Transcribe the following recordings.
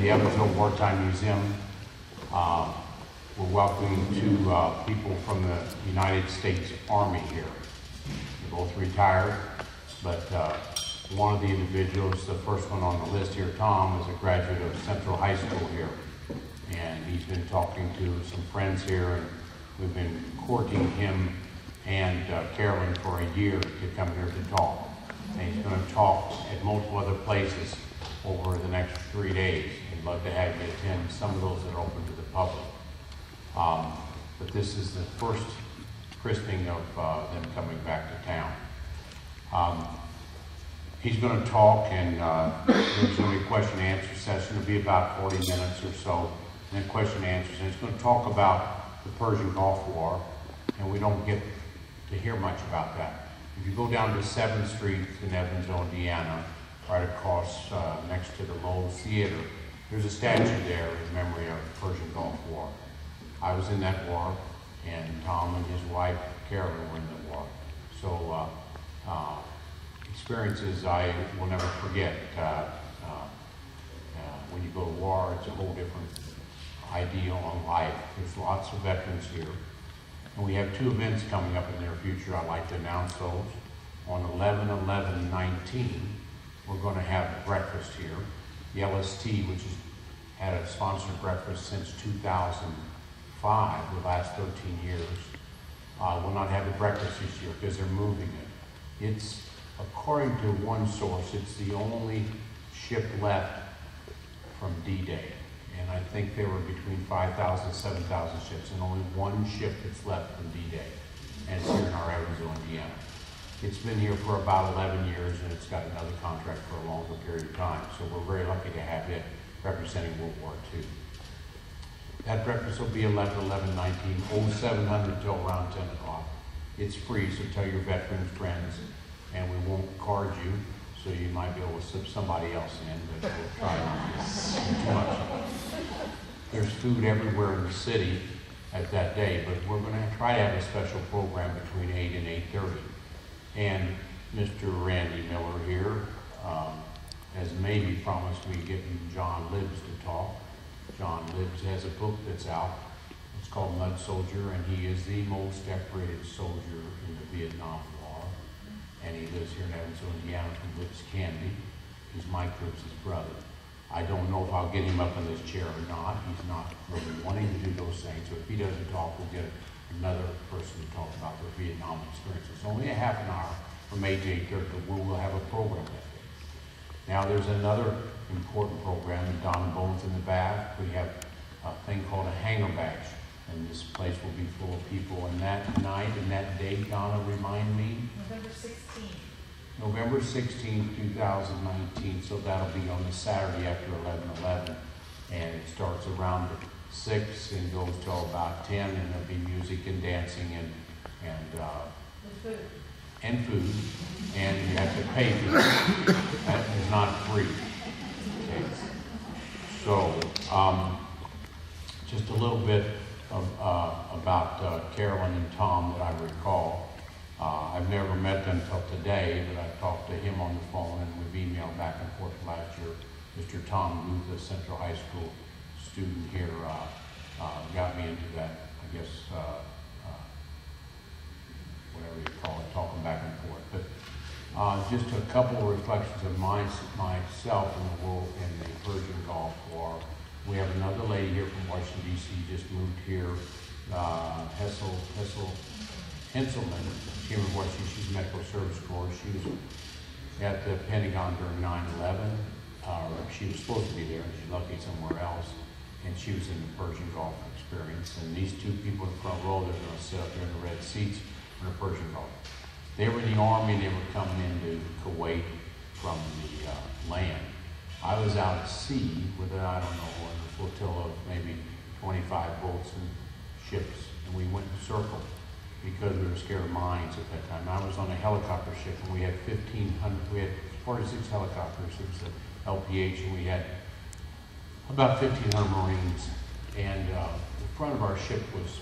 the Evansville Wartime Museum. We're welcoming two people from the United States Army here. They're both retired, but one of the individuals, the first one on the list here, Tom, is a graduate of Central High School here. And he's been talking to some friends here, and we've been courting him and Carolyn for a year to come here to talk. And he's going to talk at multiple other places over the next 3 days. We'd love to have you attend some of those that are open to the public. But this is the first christening of them coming back to town. He's going to talk, and there's going to be a question and answer session. It'll be about 40 minutes or so, and then question and answers. And he's going to talk about the Persian Gulf War, and we don't get to hear much about that. If you go down to 7th Street in Evansville, Indiana, right across next to the Lowell Theater, there's a statue there in memory of the Persian Gulf War. I was in that war, and Tom and his wife, Carolyn, were in the war. So experiences I will never forget. When you go to war, it's a whole different idea on life. There's lots of veterans here. And we have 2 events coming up in the near future. I'd like to announce those. On 11/11/19, we're going to have breakfast here. The LST, which has had a sponsored breakfast since 2005, the last 13 years, will not have a breakfast this year because they're moving it. It's, according to one source, it's the only ship left from D-Day. And I think there were between 5,000 and 7,000 ships, and only one ship that's left from D-Day. And it's here in our Evansville, Indiana. It's been here for about 11 years, and it's got another contract for a longer period of time. So we're very lucky to have it representing World War II. That breakfast will be 11/11/19, 0700 till around 10 o'clock. It's free, so tell your veteran friends, and we won't card you, so you might be able to slip somebody else in, but we'll try not to do too much. There's food everywhere in the city at that day, but we're going to try to have a special program between 8 and 8:30. And Mr. Randy Miller here has maybe promised me getting John Libbs to talk. John Libbs has a book that's out. It's called Mud Soldier, and he is the most decorated soldier in the Vietnam War. And he lives here in Evansville, Indiana, from Libbs Candy. He's Mike Libbs' brother. I don't know if I'll get him up in this chair or not. He's not really wanting to do those things. So if he doesn't talk, we'll get another person to talk about their Vietnam experience. It's only a half an hour from 8 to 8:30, but we will have a program that day. Now there's another important program, and Donna Bones in the back. We have a thing called a hanger bash, and this place will be full of people. And that night and that date, Donna, remind me? November 16th. November 16th, 2019, so that'll be on the Saturday after 11/11, and it starts around 6 and goes till about 10, and there'll be music and dancing and food. And food, and you have to pay for it. That is not free. Okay. So, just a little bit of, about Carolyn and Tom that I recall. I've never met them till today, but I talked to him on the phone, and we've emailed back and forth last year. Mr. Tom Booth, a Central High School student here, got me into that, I guess, whatever you call it, talking back and forth. But just a couple of reflections of myself in the war in the Persian Gulf War. We have another lady here from Washington, D.C., just moved here, Henselman, came from Washington. She's a medical service corps. She was at the Pentagon during 9/11. She was supposed to be there, and she's lucky somewhere else. And she was in the Persian Gulf experience. And these 2 people in the front row, they're going to sit up there in the red seats in the Persian Gulf. They were in the Army, and they were coming into Kuwait from the land. I was out at sea with, I don't know, a flotilla of maybe 25 boats and ships, and we went in a circle because we were scared of mines at that time. I was on a helicopter ship, and we had 46 helicopters. It was the LPH, and we had about 1,500 Marines. And the front of our ship was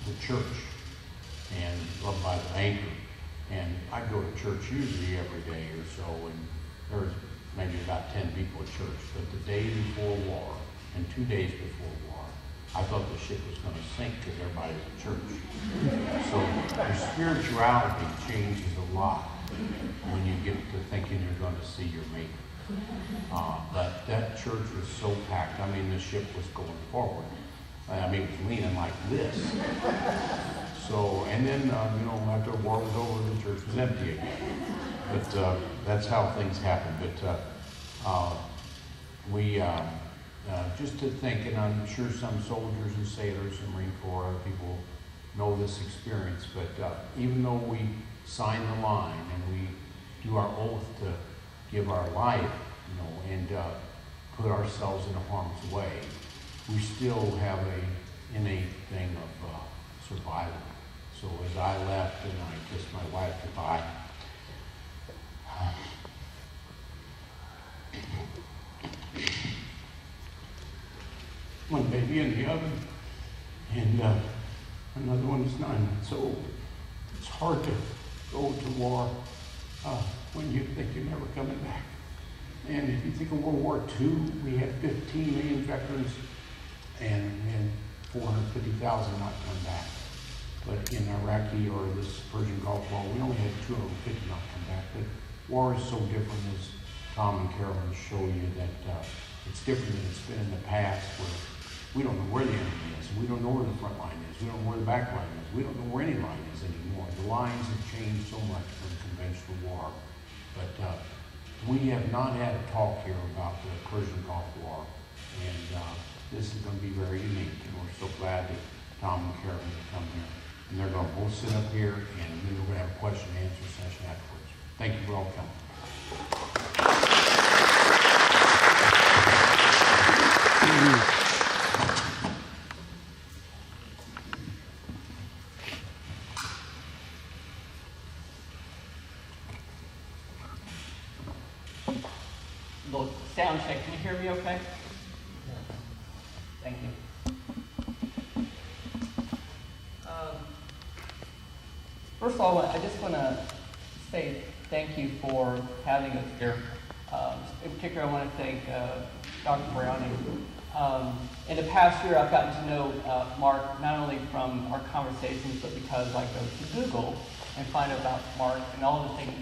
the church, and up by the anchor. And I'd go to church usually every day or so, and there was maybe about 10 people at church. But the day before war and 2 days before war, I thought the ship was going to sink because everybody was at church. So your spirituality changes a lot when you get to thinking you're going to see your Maker. But that church was so packed. I mean, the ship was going forward. I mean, it was leaning like this. So, and then, after the war was over, the church was empty again. But that's how things happen. But we, just to think, and I'm sure some soldiers and sailors and Marine Corps, other people know this experience, but even though we sign the line and we do our oath to give our life, and put ourselves in harm's way, we still have a innate thing of survival. So as I left and I kissed my wife goodbye, one baby in the oven, and another one is 9 months old. It's hard to go to war when you think you're never coming back. And if you think of World War II, we had 15 million veterans and 450,000 not come back. But in Iraqi or this Persian Gulf War, we only had 250 not come back. But war is so different, as Tom and Carolyn show you, that it's different than it's been in the past, where we don't know where the enemy is. We don't know where the front line is. We don't know where the back line is. We don't know where any line is anymore. The lines have changed so much from conventional war. But we have not had a talk here about the Persian Gulf War. And this is going to be very unique. And we're so glad that Tom and Carolyn have come here. And they're going to both sit up here, and then we're going to have a question and answer session afterwards. Thank you for all coming. Little sound check. Can you hear me okay? Thank you. First of all, I just want to say thank you for having us here. In particular, I want to thank Dr. Browning. In the past year, I've gotten to know Mark not only from our conversations, but because I go to Google and find out about Mark and all the things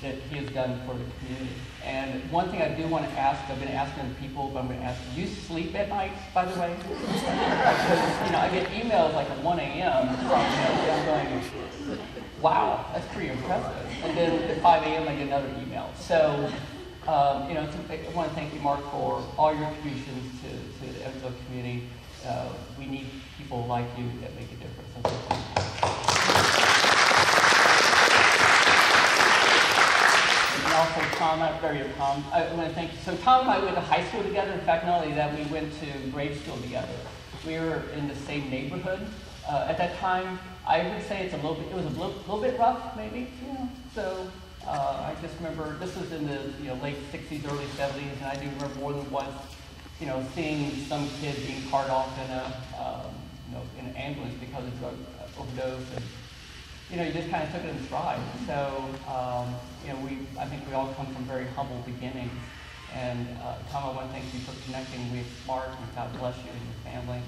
that he has done for the community. And one thing I do want to ask, I've been asking people, but I'm going to ask, do you sleep at night, by the way? Because, I get emails like at 1 a.m. from, I'm going, wow, that's pretty impressive. And then at 5 a.m. I get another email. So, I want to thank you, Mark, for all your contributions to the Evansville community. We need people like you that make a difference. And also, Tom, I want to thank you. So Tom and I went to high school together. In fact, not only that, we went to grade school together. We were in the same neighborhood. At that time, I would say it was a little bit rough, maybe, So I just remember, this was in the late 60s, early 70s, and I do remember more than once, seeing some kid being carted off in an ambulance because of drug overdose, and you just kind of took it in stride. So I think we all come from very humble beginnings. And Tom, I want to thank you for connecting with Mark, and God bless you and your family.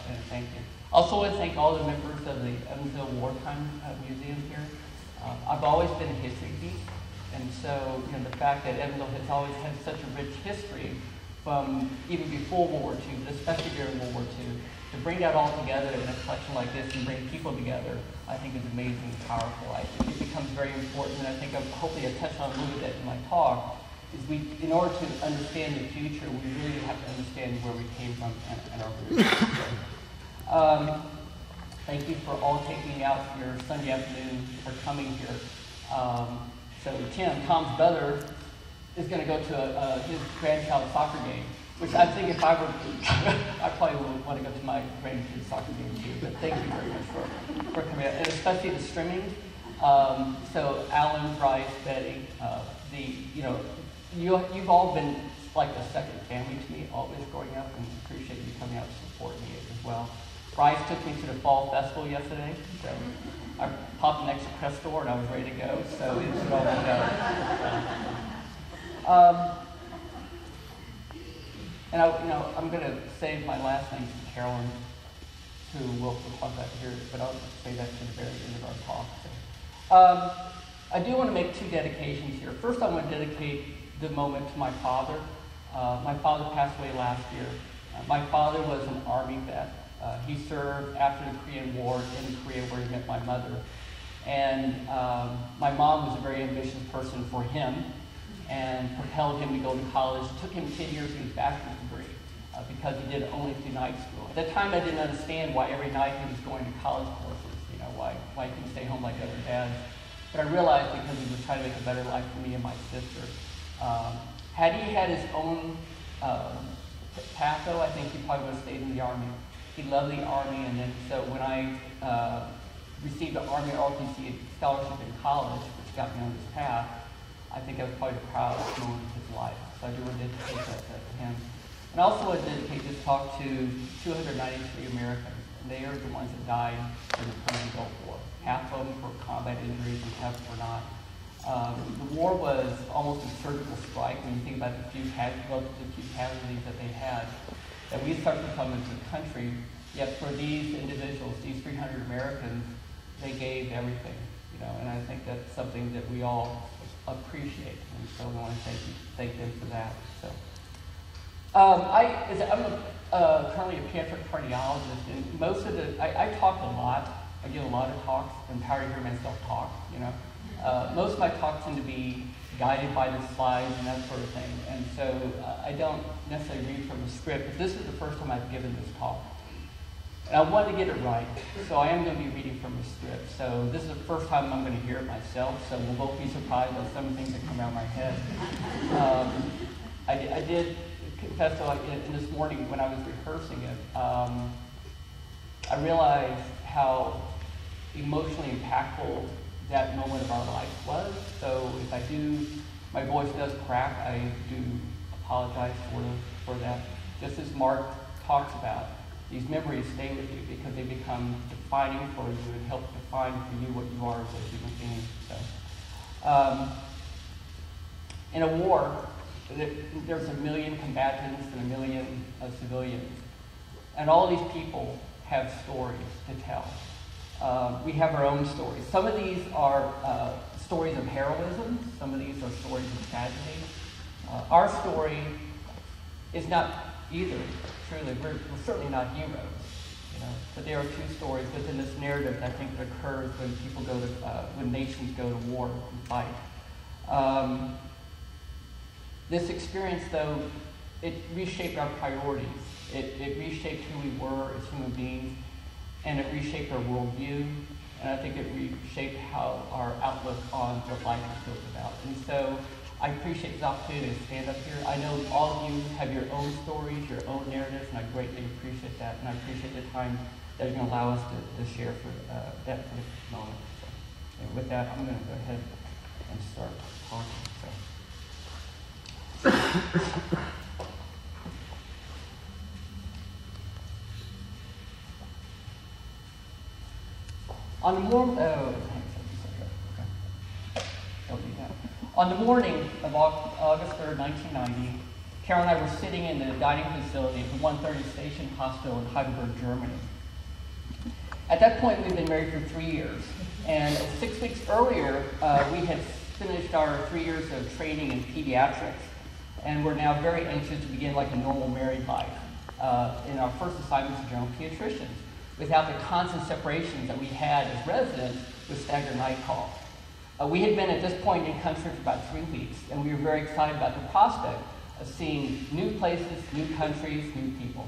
And thank you. Also, I want to thank all the members of the Evansville Wartime Museum here. I've always been a history geek, and so the fact that Evansville has always had such a rich history from even before World War II, but especially during World War II, to bring that all together in a collection like this and bring people together, I think is amazing and powerful. I think it becomes very important, and I think hopefully I touched on a little bit in my talk, is in order to understand the future, we really have to understand where we came from and our roots. Thank you for all taking me out your Sunday afternoon for coming here. So Tom's brother, is going to go to his grandchild's soccer game, which I think if I were, I probably would want to go to my grandkid's soccer game too. But thank you very much for coming out, and especially the streaming. So Alan, Bryce, Betty, you've all been like a second family to me always growing up, and appreciate you coming out to support me as well. Bryce took me to the fall festival yesterday, so I popped next to Crest store and I was ready to go, so it should all work out. And I'm going to save my last name to Carolyn, who will talk about here, but I'll say that to the very end of our talk. So, I do want to make two dedications here. First, I want to dedicate the moment to my father. My father passed away last year. My father was an Army vet. He served after the Korean War in Korea, where he met my mother. And my mom was a very ambitious person for him and propelled him to go to college. It took him 10 years to get his bachelor's degree because he did only through night school. At that time, I didn't understand why every night he was going to college courses, why he couldn't stay home like other dads. But I realized because he was trying to make a better life for me and my sister. Had he had his own path, though, I think he probably would have stayed in the Army. He loved the Army, and then so when I received an Army ROTC scholarship in college, which got me on this path, I think that was probably the proudest moment of his life. So I do want to dedicate that to him. And I also want to dedicate this talk to 293 Americans, and they are the ones that died in the Persian Gulf War. Half of them for combat injuries and half were not. The war was almost a surgical strike when you think about the few casualties that they had. That we suffered from as a country, yet for these individuals, these 300 Americans, they gave everything, and I think that's something that we all appreciate, and so I want to thank them for that. So, I'm currently a pediatric cardiologist, and most of I talk a lot. I give a lot of talks. I'm tired of hearing myself talk. Most of my talks tend to be guided by the slides and that sort of thing, and so I don't necessarily read from the script. But this is the first time I've given this talk, and I wanted to get it right, so I am going to be reading from the script. So this is the first time I'm going to hear it myself, so we'll both be surprised by some things that come out of my head. I did confess to, this morning when I was rehearsing it, I realized how emotionally impactful that moment of our life was. So if my voice does crack, I do apologize for that. Just as Mark talks about, these memories stay with you because they become defining for you and help define for you what you are as a human being. So, in a war, there's 1 million combatants and 1 million civilians, and all these people have stories to tell. We have our own stories. Some of these are stories of heroism. Some of these are stories of tragedy. Our story is not either, truly. We're certainly not heroes, but there are two stories within this narrative that I think that occurs when people when nations go to war and fight. This experience, though, it reshaped our priorities. It reshaped who we were as human beings, and it reshaped our worldview, and I think it reshaped how our outlook on what life is built about. And so I appreciate this opportunity to stand up here. I know all of you have your own stories, your own narratives, and I greatly appreciate that, and I appreciate the time that you're going to allow us to share for that for this moment. So, and with that, I'm going to go ahead and start talking. So. On the morning of August 3rd, 1990, Carol and I were sitting in the dining facility at the 130 Station Hospital in Heidelberg, Germany. At that point, we'd been married for 3 years, and 6 weeks earlier, we had finished our 3 years of training in pediatrics, and we're now very anxious to begin like a normal married life. In our first assignment as general pediatricians, without the constant separations that we had as residents with staggered night call. We had been at this point in country for about 3 weeks, and we were very excited about the prospect of seeing new places, new countries, new people.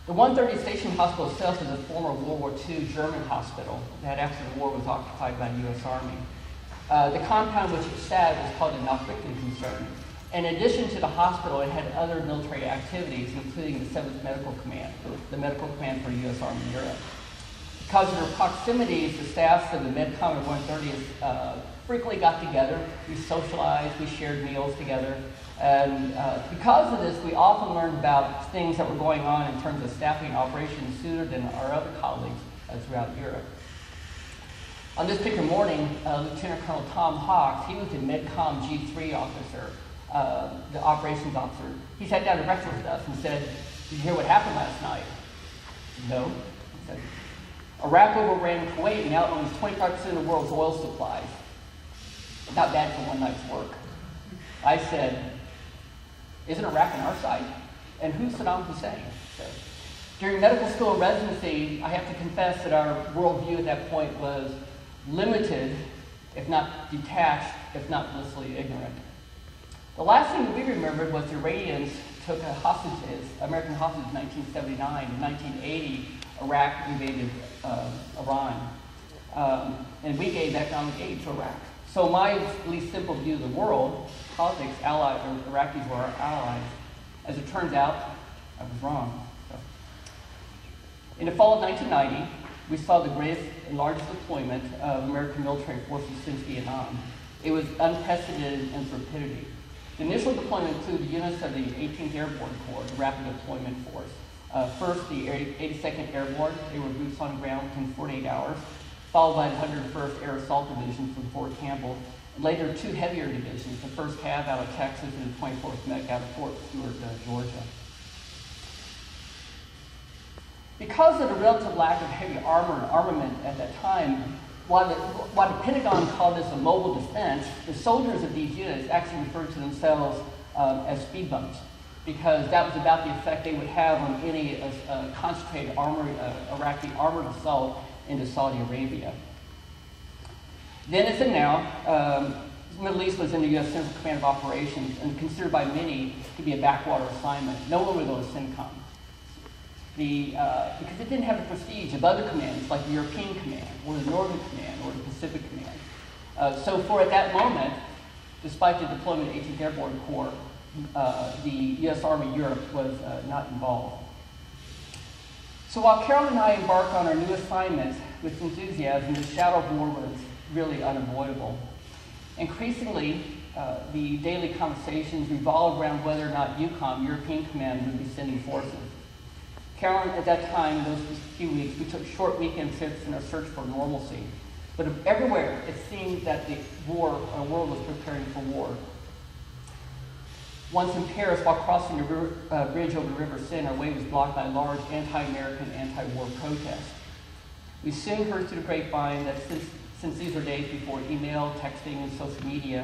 The 130 Station Hospital itself is a former World War II German hospital that after the war was occupied by the U.S. Army. The compound which it sat was called the Nachrichtenkonzern. In addition to the hospital, it had other military activities, including the 7th Medical Command, the medical command for the U.S. Army in Europe. Because of their proximities, the staffs of the MedCom and 130th frequently got together. We socialized, we shared meals together. And because of this, we often learned about things that were going on in terms of staffing operations sooner than our other colleagues throughout Europe. On this particular morning, Lieutenant Colonel Tom Hawks, he was the MedCom G3 officer, the operations officer. He sat down to breakfast with us and said, "Did you hear what happened last night?" "No." He said, "Iraq overran Kuwait and now owns 25% of the world's oil supplies. Not bad for one night's work." I said, "Isn't Iraq on our side? And who's Saddam Hussein?" So, during medical school and residency, I have to confess that our worldview at that point was limited, if not detached, if not blissfully ignorant. The last thing that we remembered was the Iranians took American hostages in 1979. In 1980, Iraq invaded Iran. And we gave economic aid to Iraq. So my at least simple view of the world, politics, Iraqis were our allies. As it turns out, I was wrong. So, in the fall of 1990, we saw the greatest and largest deployment of American military forces since Vietnam. It was unprecedented in its rapidity. The initial deployment included units of the 18th Airborne Corps, the Rapid Deployment Force. First, the 82nd Airborne, they were boots on the ground within 48 hours, followed by the 101st Air Assault Division from Fort Campbell, and later two heavier divisions, the 1st Cav out of Texas and the 24th Mech out of Fort Stewart, Georgia. Because of the relative lack of heavy armor and armament at that time, while the Pentagon called this a mobile defense, the soldiers of these units actually referred to themselves as speed bumps, because that was about the effect they would have on any concentrated Iraqi armored assault into Saudi Arabia. Then as in now, the Middle East was in the U.S. Central Command of Operations and considered by many to be a backwater assignment. No one would go to CENTCOM. Because it didn't have the prestige of other commands like the European Command or the Northern Command or the Pacific Command. So for at that moment, despite the deployment of 18th Airborne Corps, the U.S. Army Europe was not involved. So while Carolyn and I embarked on our new assignment with enthusiasm, the shadow of war was really unavoidable. Increasingly, the daily conversations revolved around whether or not EUCOM, European Command, would be sending forces. Carolyn, at that time, those few weeks, we took short weekend trips in our search for normalcy. But everywhere, it seemed that the world was preparing for war. Once in Paris, while crossing the bridge over the River Seine, our way was blocked by large anti-American, anti-war protests. We soon heard through the grapevine that since these were days before email, texting, and social media,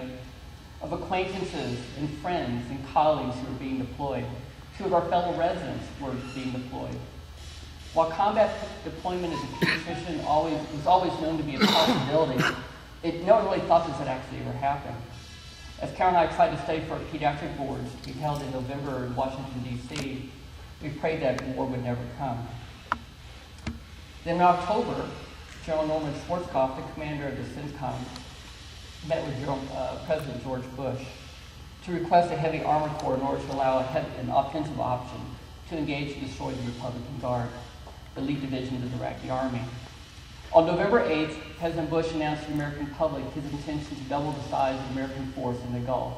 of acquaintances and friends and colleagues who were being deployed. Two of our fellow residents were being deployed. While combat deployment as a pediatrician was always known to be a possibility, no one really thought this had actually ever happened. As Carol and I tried to study for our pediatric boards to be held in November in Washington, D.C., we prayed that war would never come. Then in October, General Norman Schwarzkopf, the commander of the CENTCOM, met with President George Bush to request a heavy armored corps in order to allow an offensive option to engage and destroy the Republican Guard, the lead division of the Iraqi army. On November 8th, President Bush announced to the American public his intention to double the size of the American force in the Gulf.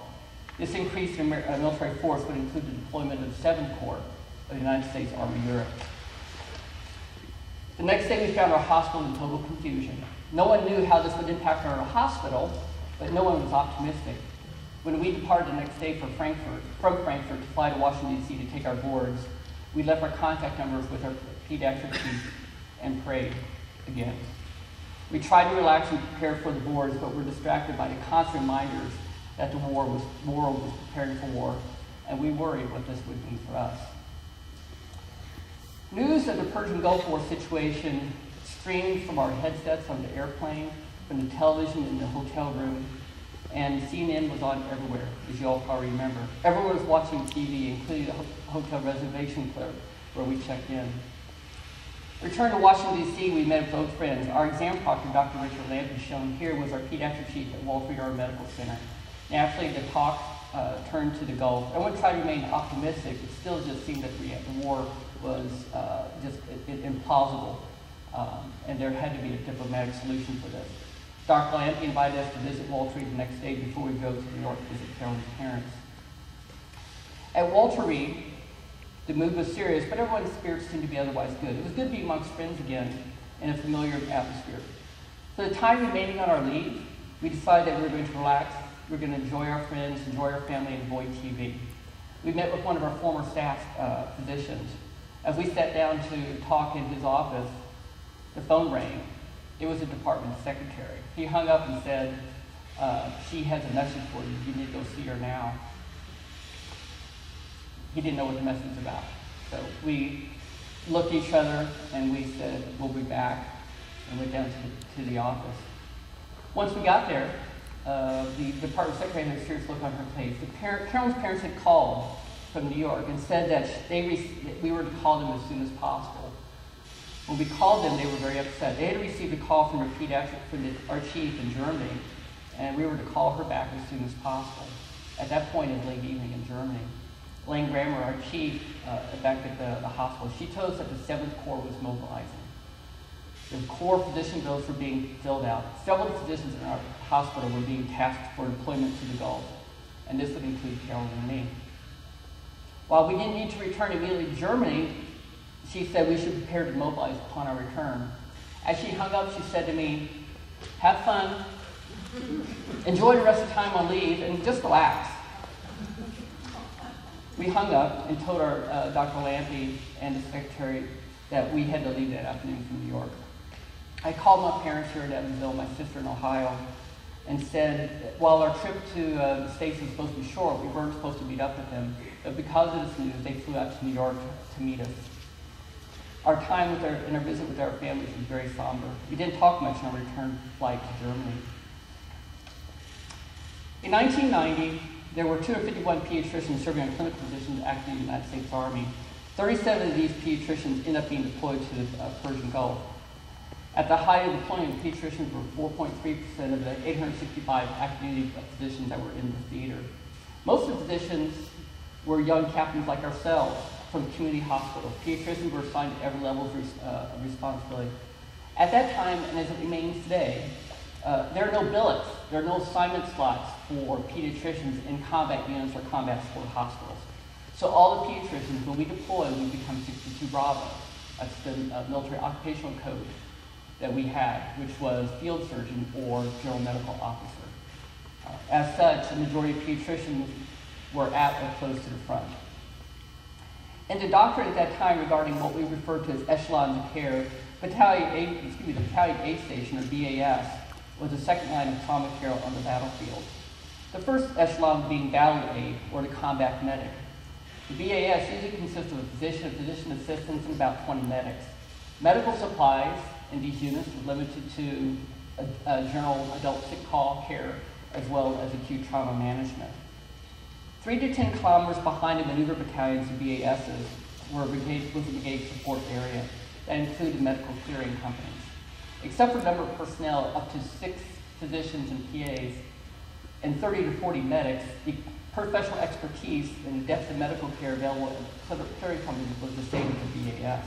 This increase in military force would include the deployment of 7 Corps of the United States Army Europe. The next day, we found our hospital in total confusion. No one knew how this would impact our hospital, but no one was optimistic. When we departed the next day from Frankfurt to fly to Washington, D.C. to take our boards, we left our contact numbers with our pediatric chief and prayed again. We tried to relax and prepare for the boards, but were distracted by the constant reminders that the world was preparing for war, and we worried what this would mean for us. News of the Persian Gulf War situation streamed from our headsets on the airplane, from the television in the hotel room, and CNN was on everywhere, as you all probably remember. Everyone was watching TV, including the hotel reservation clerk where we checked in. Returned to Washington, D.C., we met with both friends. Our exam proctor, Dr. Richard Lamp, is shown here, was our pediatric chief at Walter Reed Medical Center. Naturally, the talk turned to the Gulf. I wouldn't try to remain optimistic. It still just seemed that the war was just implausible, and there had to be a diplomatic solution for this. Dr. Lamp invited us to visit Walter Reed the next day before we go to New York to visit Carolyn's parents. At Walter Reed, the mood was serious, but everyone's spirits seemed to be otherwise good. It was good to be amongst friends again in a familiar atmosphere. For the time remaining on our leave, we decided that we were going to relax, we were going to enjoy our friends, enjoy our family, and avoid TV. We met with one of our former staff physicians. As we sat down to talk in his office, the phone rang. It was the department secretary. He hung up and said, she has a message for you. You need to go see her now. He didn't know what the message was about. So we looked at each other and we said, we'll be back, and went down to the office. Once we got there, the department secretary had a serious look on her face. Carolyn's parents had called from New York and said that we were to call them as soon as possible. When we called them, they were very upset. They had received a call from our chief in Germany, and we were to call her back as soon as possible. At that point, it was late evening in Germany. Elaine Grammer, our chief back at the hospital, she told us that the 7th Corps was mobilizing. The Corps physician bills were being filled out. Several physicians in our hospital were being tasked for deployment to the Gulf, and this would include Carolyn and me. While we didn't need to return immediately to Germany, she said we should prepare to mobilize upon our return. As she hung up, she said to me, have fun, enjoy the rest of the time on leave, and just relax. We hung up and told our Dr. Lampy and the secretary that we had to leave that afternoon from New York. I called my parents here in Evansville, my sister in Ohio, and said, while our trip to the States was supposed to be short, we weren't supposed to meet up with them, but because of this news, they flew out to New York to meet us. Our time in our visit with our families was very somber. We didn't talk much on our return flight to Germany. In 1990, there were 251 pediatricians serving on clinical positions active in the United States Army. 37 of these pediatricians ended up being deployed to the Persian Gulf. At the height of deployment, pediatricians were 4.3% of the 865 active duty physicians that were in the theater. Most of the physicians were young captains like ourselves from community hospitals. Pediatricians were assigned to every level of responsibility. At that time, and as it remains today, there are no billets, there are no assignment slots for pediatricians in combat units or combat support hospitals. So all the pediatricians, when we deploy, we become 62 Bravo. That's the military occupational code that we had, which was field surgeon or general medical officer. As such, the majority of pediatricians were at or close to the front. And the doctrine at that time regarding what we referred to as echelons of care, the Battalion Aid Station, or BAS, was the second line of trauma care on the battlefield. The first echelon being battle aid, or the combat medic. The BAS usually consists of a physician assistants, and about 20 medics. Medical supplies in these units were limited to general adult sick call care, as well as acute trauma management. 3 to 10 kilometers behind the maneuver battalions and BASs was the brigade support area that included medical clearing companies. Except for the number of personnel, up to 6 physicians and PAs, and 30 to 40 medics, the professional expertise and depth of medical care available at clearing companies was the same as the BAS.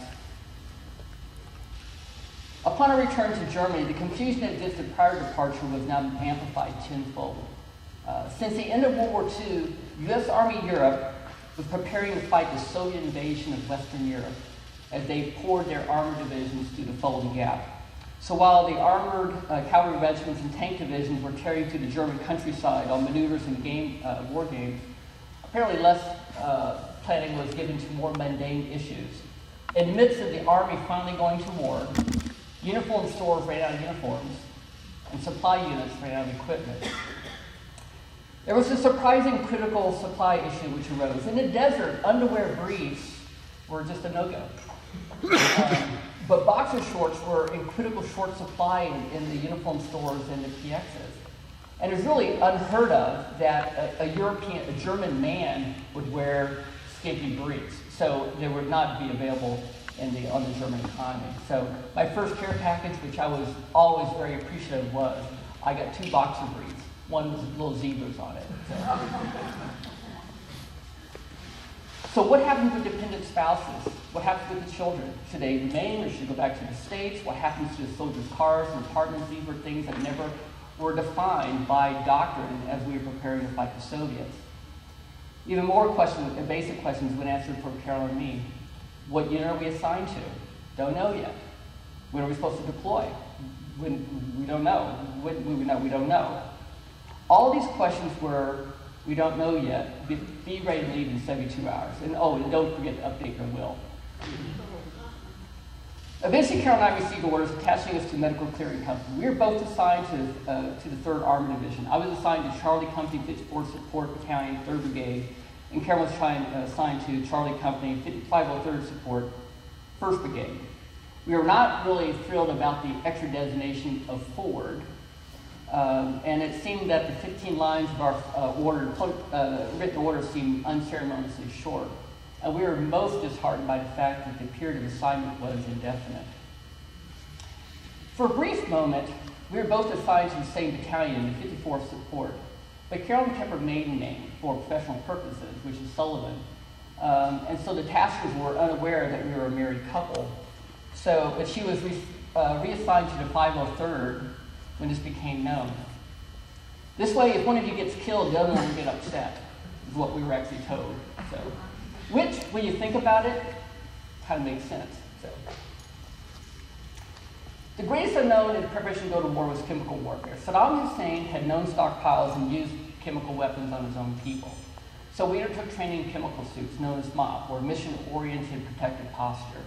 Upon our return to Germany, the confusion that existed prior to departure was now amplified tenfold. Since the end of World War II, U.S. Army Europe was preparing to fight the Soviet invasion of Western Europe as they poured their armored divisions through the Fulda Gap. So while the armored cavalry regiments and tank divisions were carried through the German countryside on maneuvers and war games, apparently less planning was given to more mundane issues. In the midst of the army finally going to war, uniform stores ran out of uniforms, and supply units ran out of equipment. There was a surprising critical supply issue which arose. In the desert, underwear briefs were just a no-go. But boxer shorts were in critical short supply in the uniform stores and the PXs. And it was really unheard of that a German man would wear skimpy briefs. So they would not be available on the German economy. So my first care package, which I was always very appreciative of, was I got 2 boxer briefs. One with little zebras on it. So what happens with dependent spouses? What happens with the children? Should they remain or should they go back to the States? What happens to the soldiers' cars and apartments? These were things that never were defined by doctrine as we were preparing to fight the Soviets. Even more basic questions when answered from Carolyn and me. What unit are we assigned to? Don't know yet. When are we supposed to deploy? When we don't know. When we know, we don't know. All these questions were, we don't know yet. Be ready to leave in 72 hours. And and don't forget to update your will. Eventually, Carol and I received orders attaching us to medical clearing company. We were both assigned to the 3rd Armored Division. I was assigned to Charlie Company 54th Support Battalion, 3rd Brigade, and Carol was assigned to Charlie Company 503rd Support, 1st Brigade. We were not really thrilled about the extra designation of forward, and it seemed that the 15 lines of our written order seemed unceremoniously short. And we were most disheartened by the fact that the period of assignment was indefinite. For a brief moment, we were both assigned to the same battalion, the 54th Support, but Carolyn kept her maiden name for professional purposes, which is Sullivan. And so the taskers were unaware that we were a married couple. But she was reassigned to the 503rd when this became known. This way, if one of you gets killed, the other one will get upset, is what we were actually told. Which, when you think about it, kind of makes sense. The greatest unknown in preparation to go to war was chemical warfare. Saddam Hussein had known stockpiles and used chemical weapons on his own people. So we undertook training in chemical suits, known as MOP, or Mission-Oriented Protective Posture.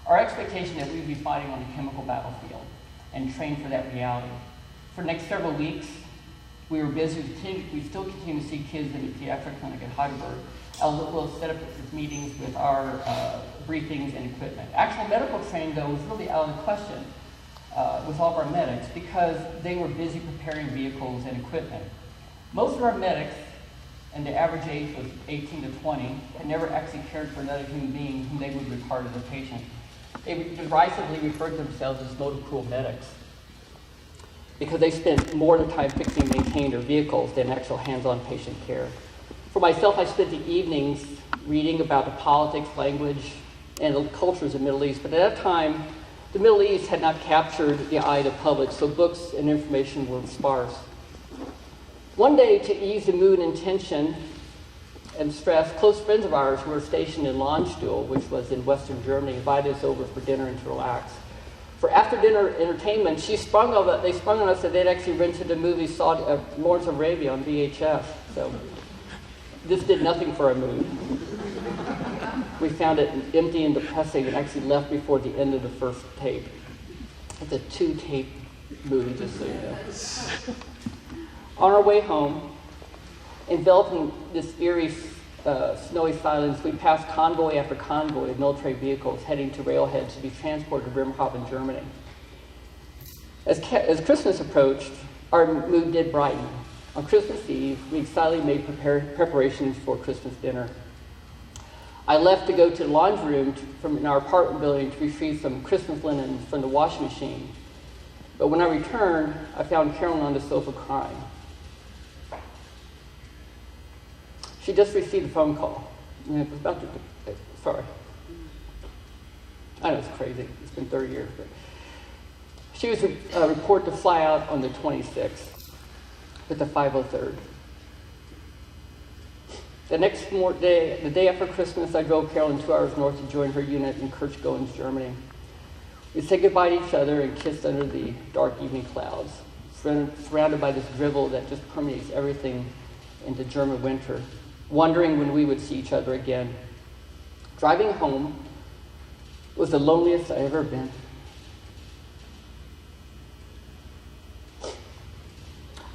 Our expectation that we'd be fighting on a chemical battlefield and trained for that reality. For the next several weeks, we were busy. We still continue to see kids in the pediatric clinic at Heidelberg. We'll set up meetings with our briefings and equipment. Actual medical training, though, was really out of the question with all of our medics because they were busy preparing vehicles and equipment. Most of our medics, and the average age was 18 to 20, had never actually cared for another human being whom they would regard as a patient. They derisively referred to themselves as motor pool medics because they spent more of the time fixing and maintaining their vehicles than actual hands-on patient care. For myself, I spent the evenings reading about the politics, language, and the cultures of the Middle East. But at that time, the Middle East had not captured the eye of the public, so books and information were sparse. One day, to ease the mood and tension and stress, close friends of ours who were stationed in Landstuhl, which was in Western Germany, invited us over for dinner and to relax. For after-dinner entertainment, they sprung on us that they'd actually rented the movie Lawrence of Arabia on VHS. So this did nothing for our mood. We found it empty and depressing and actually left before the end of the first tape. It's a 2-tape movie, just so you know. On our way home, enveloped in this eerie, snowy silence, we passed convoy after convoy of military vehicles heading to railhead to be transported to Bremerhaven, Germany. As Christmas approached, our mood did brighten. On Christmas Eve, we excitedly made preparations for Christmas dinner. I left to go to the laundry room in our apartment building to retrieve some Christmas linen from the washing machine. But when I returned, I found Carolyn on the sofa crying. She just received a phone call. And it was about sorry. I know it's crazy. It's been 30 years. But she was reported to fly out on the 26th with the 503rd. The next day, the day after Christmas, I drove Carolyn 2 hours north to join her unit in Kirchgoens, Germany. We said goodbye to each other and kissed under the dark evening clouds, surrounded by this drizzle that just permeates everything into German winter, wondering when we would see each other again. Driving home was the loneliest I've ever been.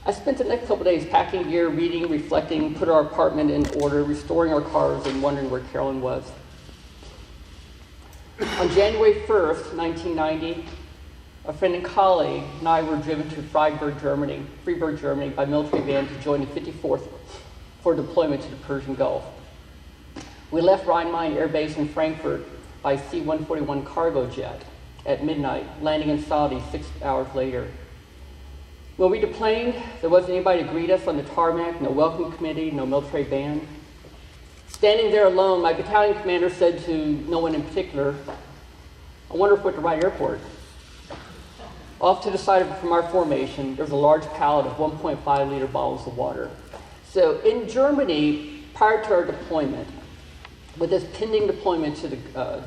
I spent the next couple days packing gear, reading, reflecting, put our apartment in order, restoring our cars, and wondering where Carolyn was. On January 1st, 1990, a friend and colleague and I were driven to Freiburg, Germany by military van to join the 54th for deployment to the Persian Gulf. We left Rhein-Main Air Base in Frankfurt by C-141 cargo jet at midnight, landing in Saudi 6 hours later. When we deplaned, there wasn't anybody to greet us on the tarmac, no welcome committee, no military band. Standing there alone, my battalion commander said to no one in particular, "I wonder if we're at the right airport." Off to the side from our formation, there's a large pallet of 1.5-liter bottles of water. So in Germany, prior to our deployment, with this pending deployment to the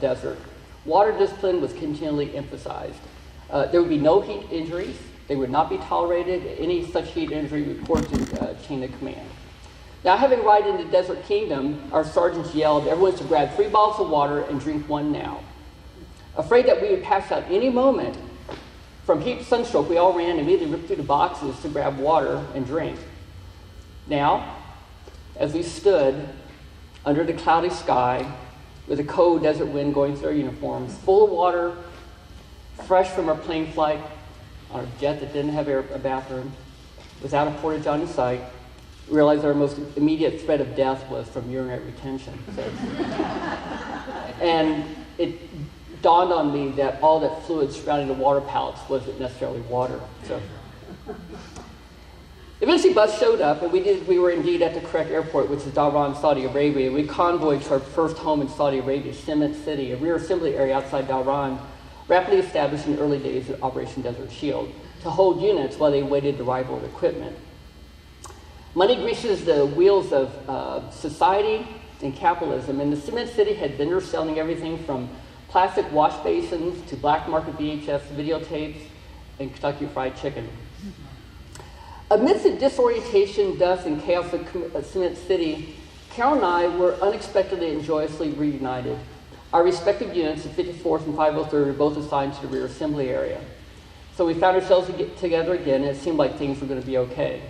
desert, water discipline was continually emphasized. There would be no heat injuries. They would not be tolerated. Any such heat injury reported chain of command. Now, having arrived in the Desert Kingdom, our sergeants yelled, everyone to grab 3 bottles of water and drink one now. Afraid that we would pass out any moment from heat sunstroke, we all ran and immediately ripped through the boxes to grab water and drink. Now, as we stood under the cloudy sky with a cold desert wind going through our uniforms, full of water, fresh from our plane flight on a jet that didn't have a bathroom, without a porta-john in sight, we realized our most immediate threat of death was from urinary retention. And it dawned on me that all that fluid surrounding the water pallets wasn't necessarily water. So, eventually, bus showed up, and we were indeed at the correct airport, which is Dhahran, Saudi Arabia. We convoyed to our first home in Saudi Arabia, Cement City, a rear assembly area outside Dhahran, rapidly established in the early days of Operation Desert Shield, to hold units while they awaited the arrival of equipment. Money greases the wheels of society and capitalism, and the Cement City had vendors selling everything from plastic wash basins to black market VHS videotapes and Kentucky Fried Chicken. Amidst the disorientation, dust, and chaos of Cement City, Carol and I were unexpectedly and joyously reunited. Our respective units, the 54th and 503rd, were both assigned to the rear assembly area. So we found ourselves together again, and it seemed like things were going to be okay.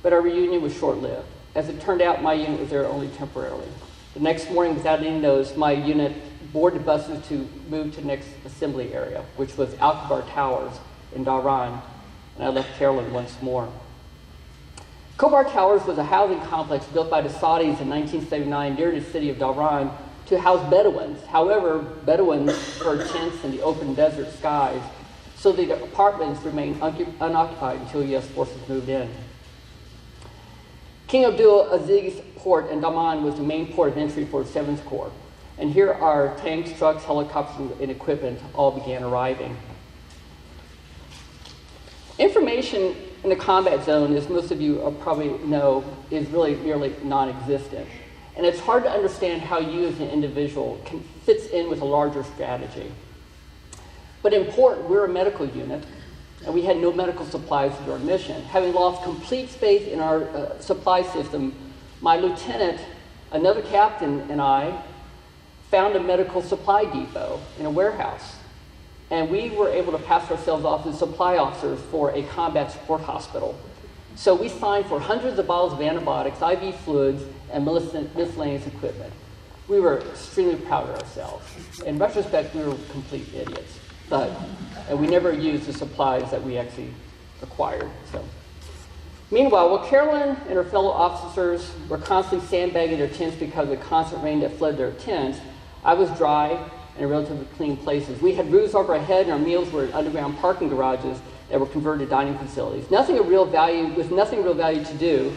But our reunion was short-lived. As it turned out, my unit was there only temporarily. The next morning, without any notice, my unit boarded buses to move to the next assembly area, which was Al-Kabar Towers in Dhahran, and I left Carolyn once more. Khobar Towers was a housing complex built by the Saudis in 1979 near the city of Dhahran to house Bedouins. However, Bedouins prefer tents in the open desert skies, so the apartments remained unoccupied until U.S. forces moved in. King Abdul Aziz Port in Daman was the main port of entry for 7th Corps, and here our tanks, trucks, helicopters, and equipment all began arriving. Information in the combat zone, as most of you probably know, is really nearly non-existent. And it's hard to understand how you as an individual fits in with a larger strategy. But in port, we're a medical unit, and we had no medical supplies for our mission. Having lost complete faith in our supply system, my lieutenant, another captain, and I found a medical supply depot in a warehouse. And we were able to pass ourselves off as supply officers for a combat support hospital. So we signed for hundreds of bottles of antibiotics, IV fluids, and miscellaneous equipment. We were extremely proud of ourselves. In retrospect, we were complete idiots. And we never used the supplies that we actually acquired. So, meanwhile, while Carolyn and her fellow officers were constantly sandbagging their tents because of the constant rain that flooded their tents, I was dry and in relatively clean places. We had roofs over our head, and our meals were in underground parking garages that were converted to dining facilities. With nothing real value to do,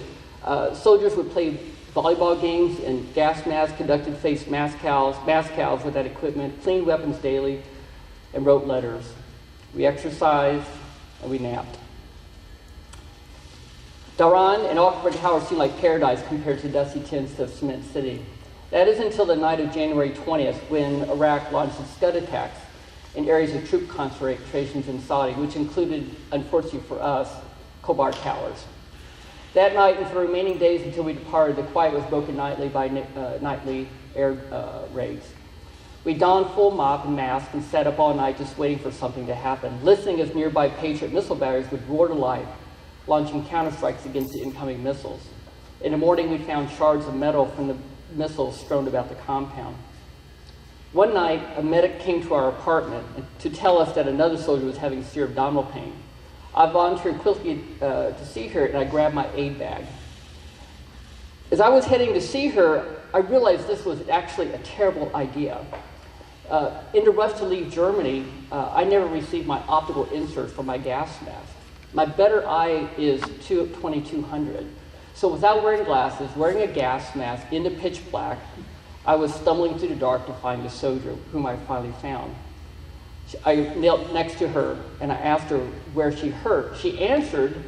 soldiers would play volleyball games in gas masks, conducted face mass cows with that equipment, cleaned weapons daily, and wrote letters. We exercised, and we napped. Dhahran and Al-Kabar Towers seemed like paradise compared to the dusty tents of Cement City. That is until the night of January 20th, when Iraq launched its Scud attacks in areas of troop concentrations in Saudi, which included, unfortunately for us, Khobar Towers. That night and for the remaining days until we departed, the quiet was broken nightly by nightly air raids. We donned full mop and mask and sat up all night just waiting for something to happen, listening as nearby Patriot missile batteries would roar to life, launching counterstrikes against the incoming missiles. In the morning, we found shards of metal from the missiles strewn about the compound. One night, a medic came to our apartment to tell us that another soldier was having severe abdominal pain. I volunteered quickly to see her, and I grabbed my aid bag. As I was heading to see her, I realized this was actually a terrible idea. In the rush to leave Germany, I never received my optical insert for my gas mask. My better eye is 2200. So without wearing glasses, wearing a gas mask in the pitch black, I was stumbling through the dark to find the soldier, whom I finally found. I knelt next to her, and I asked her where she hurt. She answered,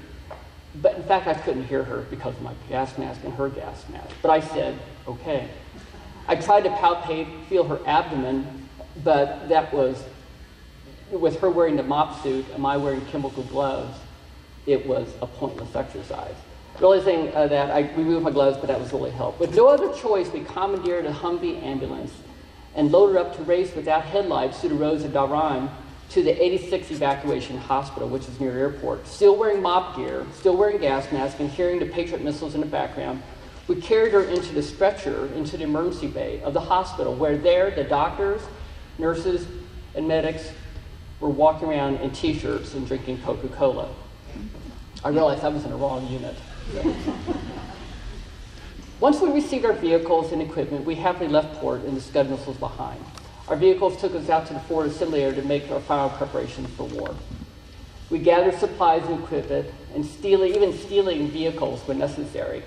but in fact I couldn't hear her because of my gas mask and her gas mask. But I said, okay. I tried to palpate, feel her abdomen, but that was with her wearing the mop suit and my wearing chemical gloves, it was a pointless exercise. The only thing that I removed my gloves, but that was really help. With no other choice, we commandeered a Humvee ambulance and loaded up to race without headlights through the roads of Dhahran to the 86th Evacuation Hospital, which is near the airport. Still wearing mop gear, still wearing gas masks, and hearing the Patriot missiles in the background, we carried her into the stretcher, into the emergency bay of the hospital, where there the doctors, nurses, and medics were walking around in t-shirts and drinking Coca-Cola. I realized I was in the wrong unit. Once we received our vehicles and equipment, we happily left port and the Scud missiles behind. Our vehicles took us out to the Ford Assembly area to make our final preparations for war. We gathered supplies and equipment, and even stealing vehicles when necessary.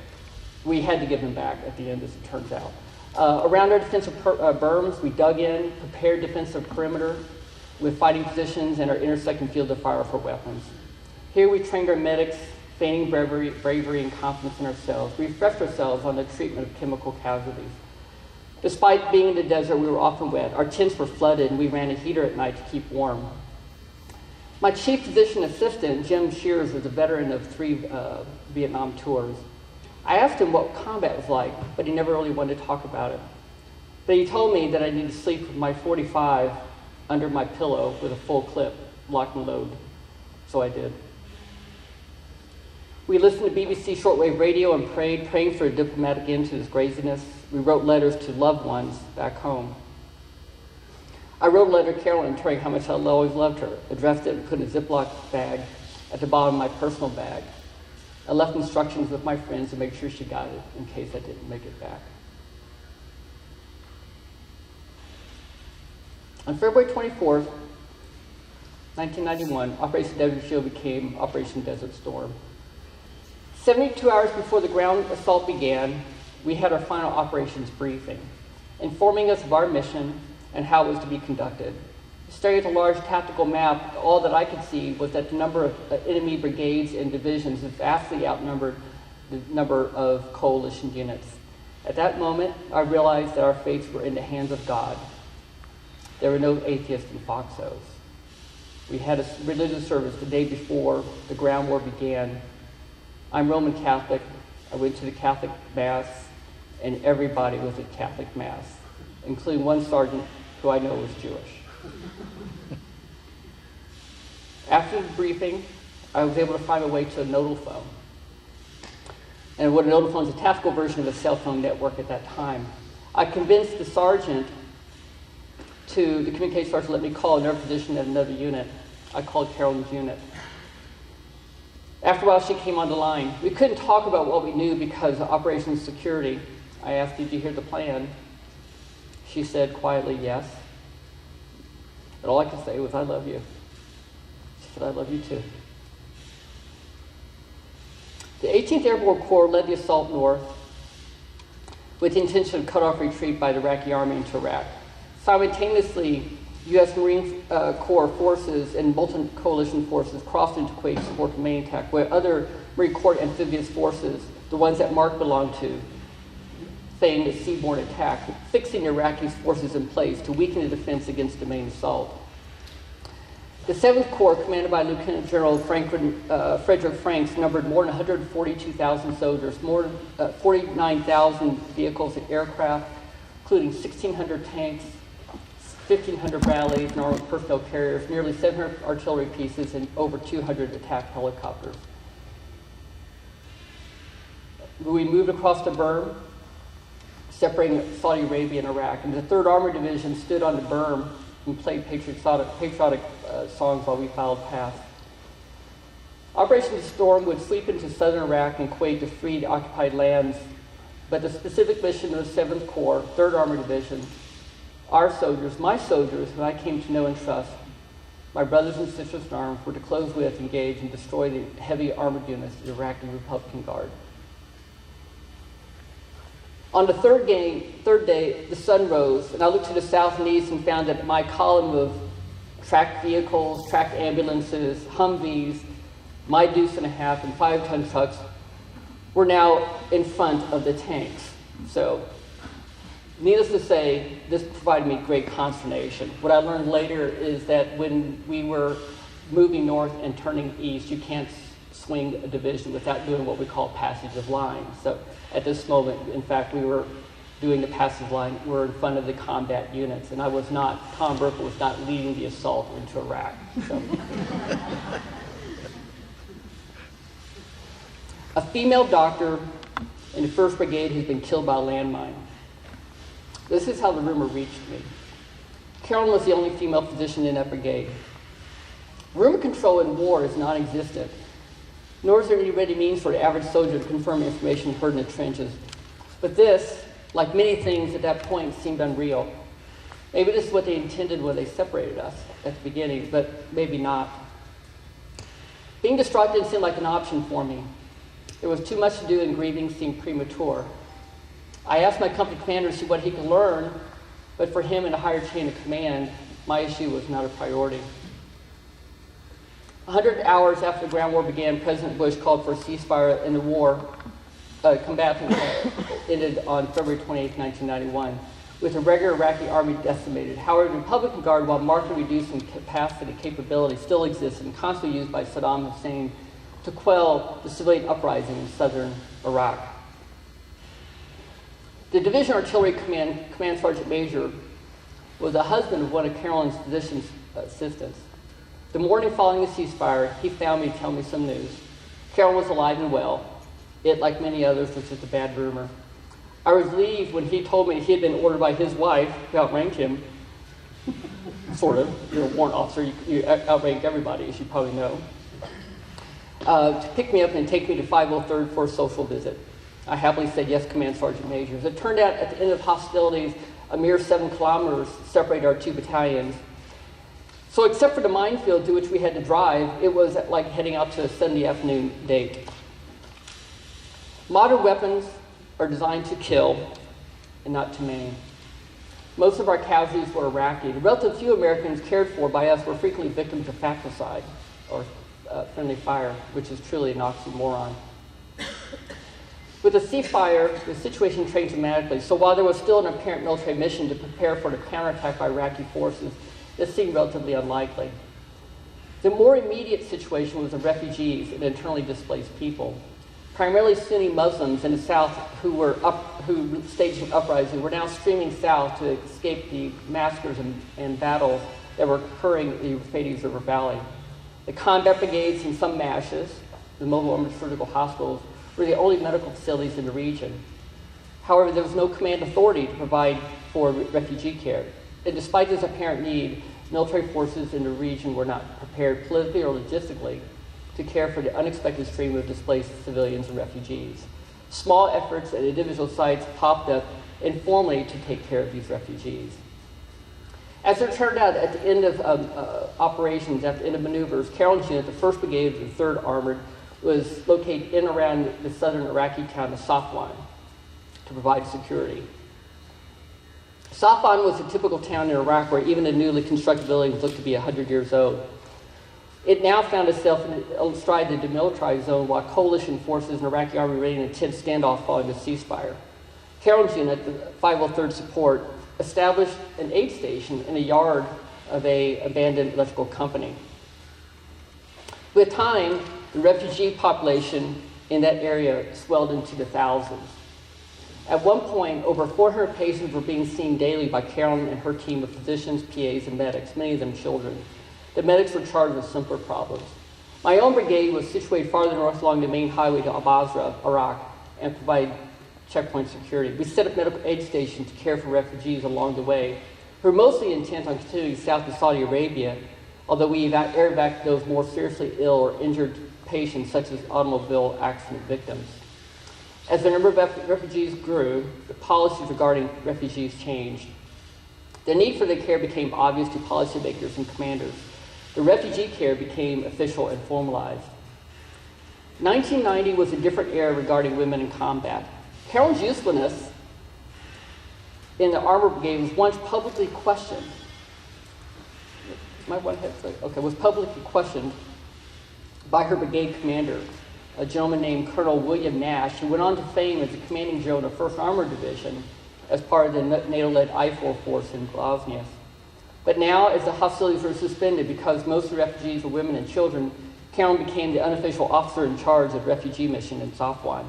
We had to give them back at the end, as it turns out. Around our defensive berms, we dug in, prepared defensive perimeter with fighting positions and our intersecting field of fire for weapons. Here we trained our medics, feigning bravery and confidence in ourselves. We refreshed ourselves on the treatment of chemical casualties. Despite being in the desert, we were often wet. Our tents were flooded, and we ran a heater at night to keep warm. My chief physician assistant, Jim Shears, was a veteran of 3 Vietnam tours. I asked him what combat was like, but he never really wanted to talk about it. But he told me that I needed to sleep with my .45 under my pillow with a full clip, lock and load. So I did. We listened to BBC shortwave radio and praying for a diplomatic end to this craziness. We wrote letters to loved ones back home. I wrote a letter to Carolyn telling how much I always loved her, addressed it and put in a Ziploc bag at the bottom of my personal bag. I left instructions with my friends to make sure she got it in case I didn't make it back. On February 24th, 1991, Operation Desert Shield became Operation Desert Storm. 72 hours before the ground assault began, we had our final operations briefing, informing us of our mission and how it was to be conducted. Staring at the large tactical map, all that I could see was that the number of enemy brigades and divisions vastly outnumbered the number of coalition units. At that moment, I realized that our fates were in the hands of God. There were no atheists in Foxos. We had a religious service the day before the ground war began. I'm Roman Catholic. I went to the Catholic Mass, and everybody was at Catholic Mass, including one sergeant who I know was Jewish. After the briefing, I was able to find my way to a nodal phone. And what a nodal phone is a tactical version of a cell phone network at that time. I convinced the communication sergeant to let me call another position at another unit. I called Carolyn's unit. After a while, she came on the line. We couldn't talk about what we knew because of operations security. I asked, "Did you hear the plan?" She said quietly, "Yes." And all I could say was, "I love you." She said, "I love you too." The 18th Airborne Corps led the assault north with the intention of cut off retreat by the Iraqi army into Iraq. Simultaneously, U.S. Marine Corps forces and multi-coalition forces crossed into Kuwait to support the main attack, where other Marine Corps amphibious forces, the ones that Mark belonged to, feigned a seaborne attack, fixing Iraqi forces in place to weaken the defense against the main assault. The 7th Corps, commanded by Lieutenant General Frederick Franks, numbered more than 142,000 soldiers, more than 49,000 vehicles and aircraft, including 1,600 tanks, 1,500 Bradleys and armored personnel carriers, nearly 700 artillery pieces, and over 200 attack helicopters. We moved across the berm, separating Saudi Arabia and Iraq, and the 3rd Armored Division stood on the berm and played patriotic songs while we followed past. Operation Storm would sweep into southern Iraq and Kuwait to free the occupied lands, but the specific mission of the 7th Corps, 3rd Armored Division, our soldiers, my soldiers, who I came to know and trust, my brothers and sisters in arms, were to close with, engage, and destroy the heavy armored units of the Iraqi Republican Guard. On the third day, the sun rose, and I looked to the south and east and found that my column of tracked vehicles, tracked ambulances, Humvees, my deuce and a half, and 5-ton trucks were now in front of the tanks. So Needless to say, this provided me great consternation. What I learned later is that when we were moving north and turning east, you can't swing a division without doing what we call passage of line. So at this moment, in fact, we were doing the passage line. We're in front of the combat units, and Tom Burklow was not leading the assault into Iraq. So. A female doctor in the 1st Brigade has been killed by a landmine. This is how the rumor reached me. Carolyn was the only female physician in that brigade. Rumor control in war is non-existent, nor is there any ready means for the average soldier to confirm information heard in the trenches. But this, like many things at that point, seemed unreal. Maybe this is what they intended when they separated us at the beginning, but maybe not. Being distraught didn't seem like an option for me. There was too much to do and grieving seemed premature. I asked my company commander to see what he could learn, but for him in a higher chain of command, my issue was not a priority. 100 hours after the ground war began, President Bush called for a ceasefire in the war. Combating ended on February 28, 1991, with the regular Iraqi army decimated. However, the Republican Guard, while markedly reducing capacity and capability, still existed and constantly used by Saddam Hussein to quell the civilian uprising in southern Iraq. The Division Artillery Command Sergeant Major was a husband of one of Carolyn's physician's assistants. The morning following the ceasefire, he found me telling me some news. Carolyn was alive and well. It, like many others, was just a bad rumor. I was relieved when he told me he had been ordered by his wife, who outranked him, sort of. You're a warrant officer, you outrank everybody, as you probably know, to pick me up and take me to 503rd for a social visit. I happily said yes, Command Sergeant Major. As it turned out, at the end of hostilities, a mere 7 kilometers separated our 2 battalions. So except for the minefield to which we had to drive, it was like heading out to a Sunday afternoon date. Modern weapons are designed to kill and not to maim. Most of our casualties were Iraqi. The relative few Americans cared for by us were frequently victims of facticide, or friendly fire, which is truly an oxymoron. With the ceasefire, the situation changed dramatically. So while there was still an apparent military mission to prepare for the counterattack by Iraqi forces, this seemed relatively unlikely. The more immediate situation was the refugees and internally displaced people. Primarily Sunni Muslims in the south who staged an uprising were now streaming south to escape the massacres and battles that were occurring in the Euphrates River Valley. The combat brigades and some MASHs, the mobile armored surgical hospitals, were the only medical facilities in the region. However, there was no command authority to provide for refugee care. And despite this apparent need, military forces in the region were not prepared politically or logistically to care for the unexpected stream of displaced civilians and refugees. Small efforts at individual sites popped up informally to take care of these refugees. As it turned out, at the end of operations, at the end of maneuvers, Carolyn's unit, the 1st Brigade of the 3rd Armored, was located in and around the southern Iraqi town of Safwan to provide security. Safwan was a typical town in Iraq where even the newly constructed buildings looked to be 100 years old. It now found itself astride the demilitarized zone while coalition forces and Iraqi army were in an intense standoff following the ceasefire. Carolyn's unit, the 503rd Support, established an aid station in the yard of an abandoned electrical company. With time, the refugee population in that area swelled into the thousands. At one point, over 400 patients were being seen daily by Carolyn and her team of physicians, PAs, and medics, many of them children. The medics were charged with simpler problems. My own brigade was situated farther north along the main highway to Al-Basra, Iraq, and provided checkpoint security. We set up medical aid stations to care for refugees along the way, who were mostly intent on continuing south to Saudi Arabia, although we air evacuated those more seriously ill or injured patients, such as automobile accident victims. As the number of refugees grew, the policies regarding refugees changed. The need for their care became obvious to policymakers and commanders. The refugee care became official and formalized. 1990 was a different era regarding women in combat. Carolyn's usefulness in the Armor Brigade was once publicly questioned. Was publicly questioned by her brigade commander, a gentleman named Colonel William Nash, who went on to fame as the commanding general of the 1st Armored Division as part of the NATO-led IFOR force in Bosnia. But now, as the hostilities were suspended because most of the refugees were women and children, Carolyn became the unofficial officer in charge of the refugee mission in Safwan.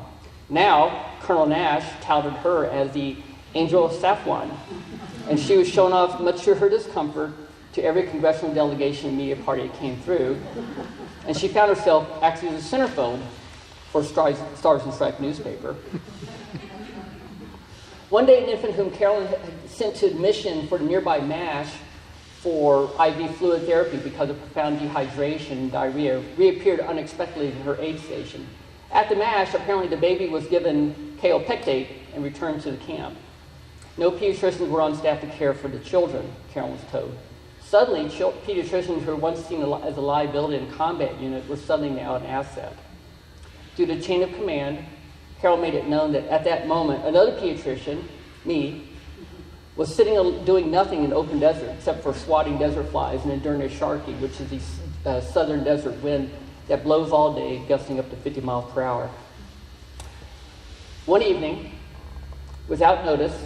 Now, Colonel Nash touted her as the Angel of Safwan, and she was shown off, much to her discomfort, to every congressional delegation and media party that came through, and she found herself acting as a centerfold for Stars and Stripes newspaper. One day, an infant whom Carolyn had sent to admission for the nearby MASH for IV fluid therapy because of profound dehydration and diarrhea reappeared unexpectedly in her aid station. At the MASH, apparently the baby was given kaopectate and returned to the camp. No pediatricians were on staff to care for the children, Carolyn was told. Suddenly, pediatricians who were once seen as a liability in a combat unit were suddenly now an asset. Due to chain of command, Carol made it known that at that moment, another pediatrician, me, was sitting doing nothing in open desert except for swatting desert flies and enduring a sharky, which is the southern desert wind that blows all day, gusting up to 50 miles per hour. One evening, without notice,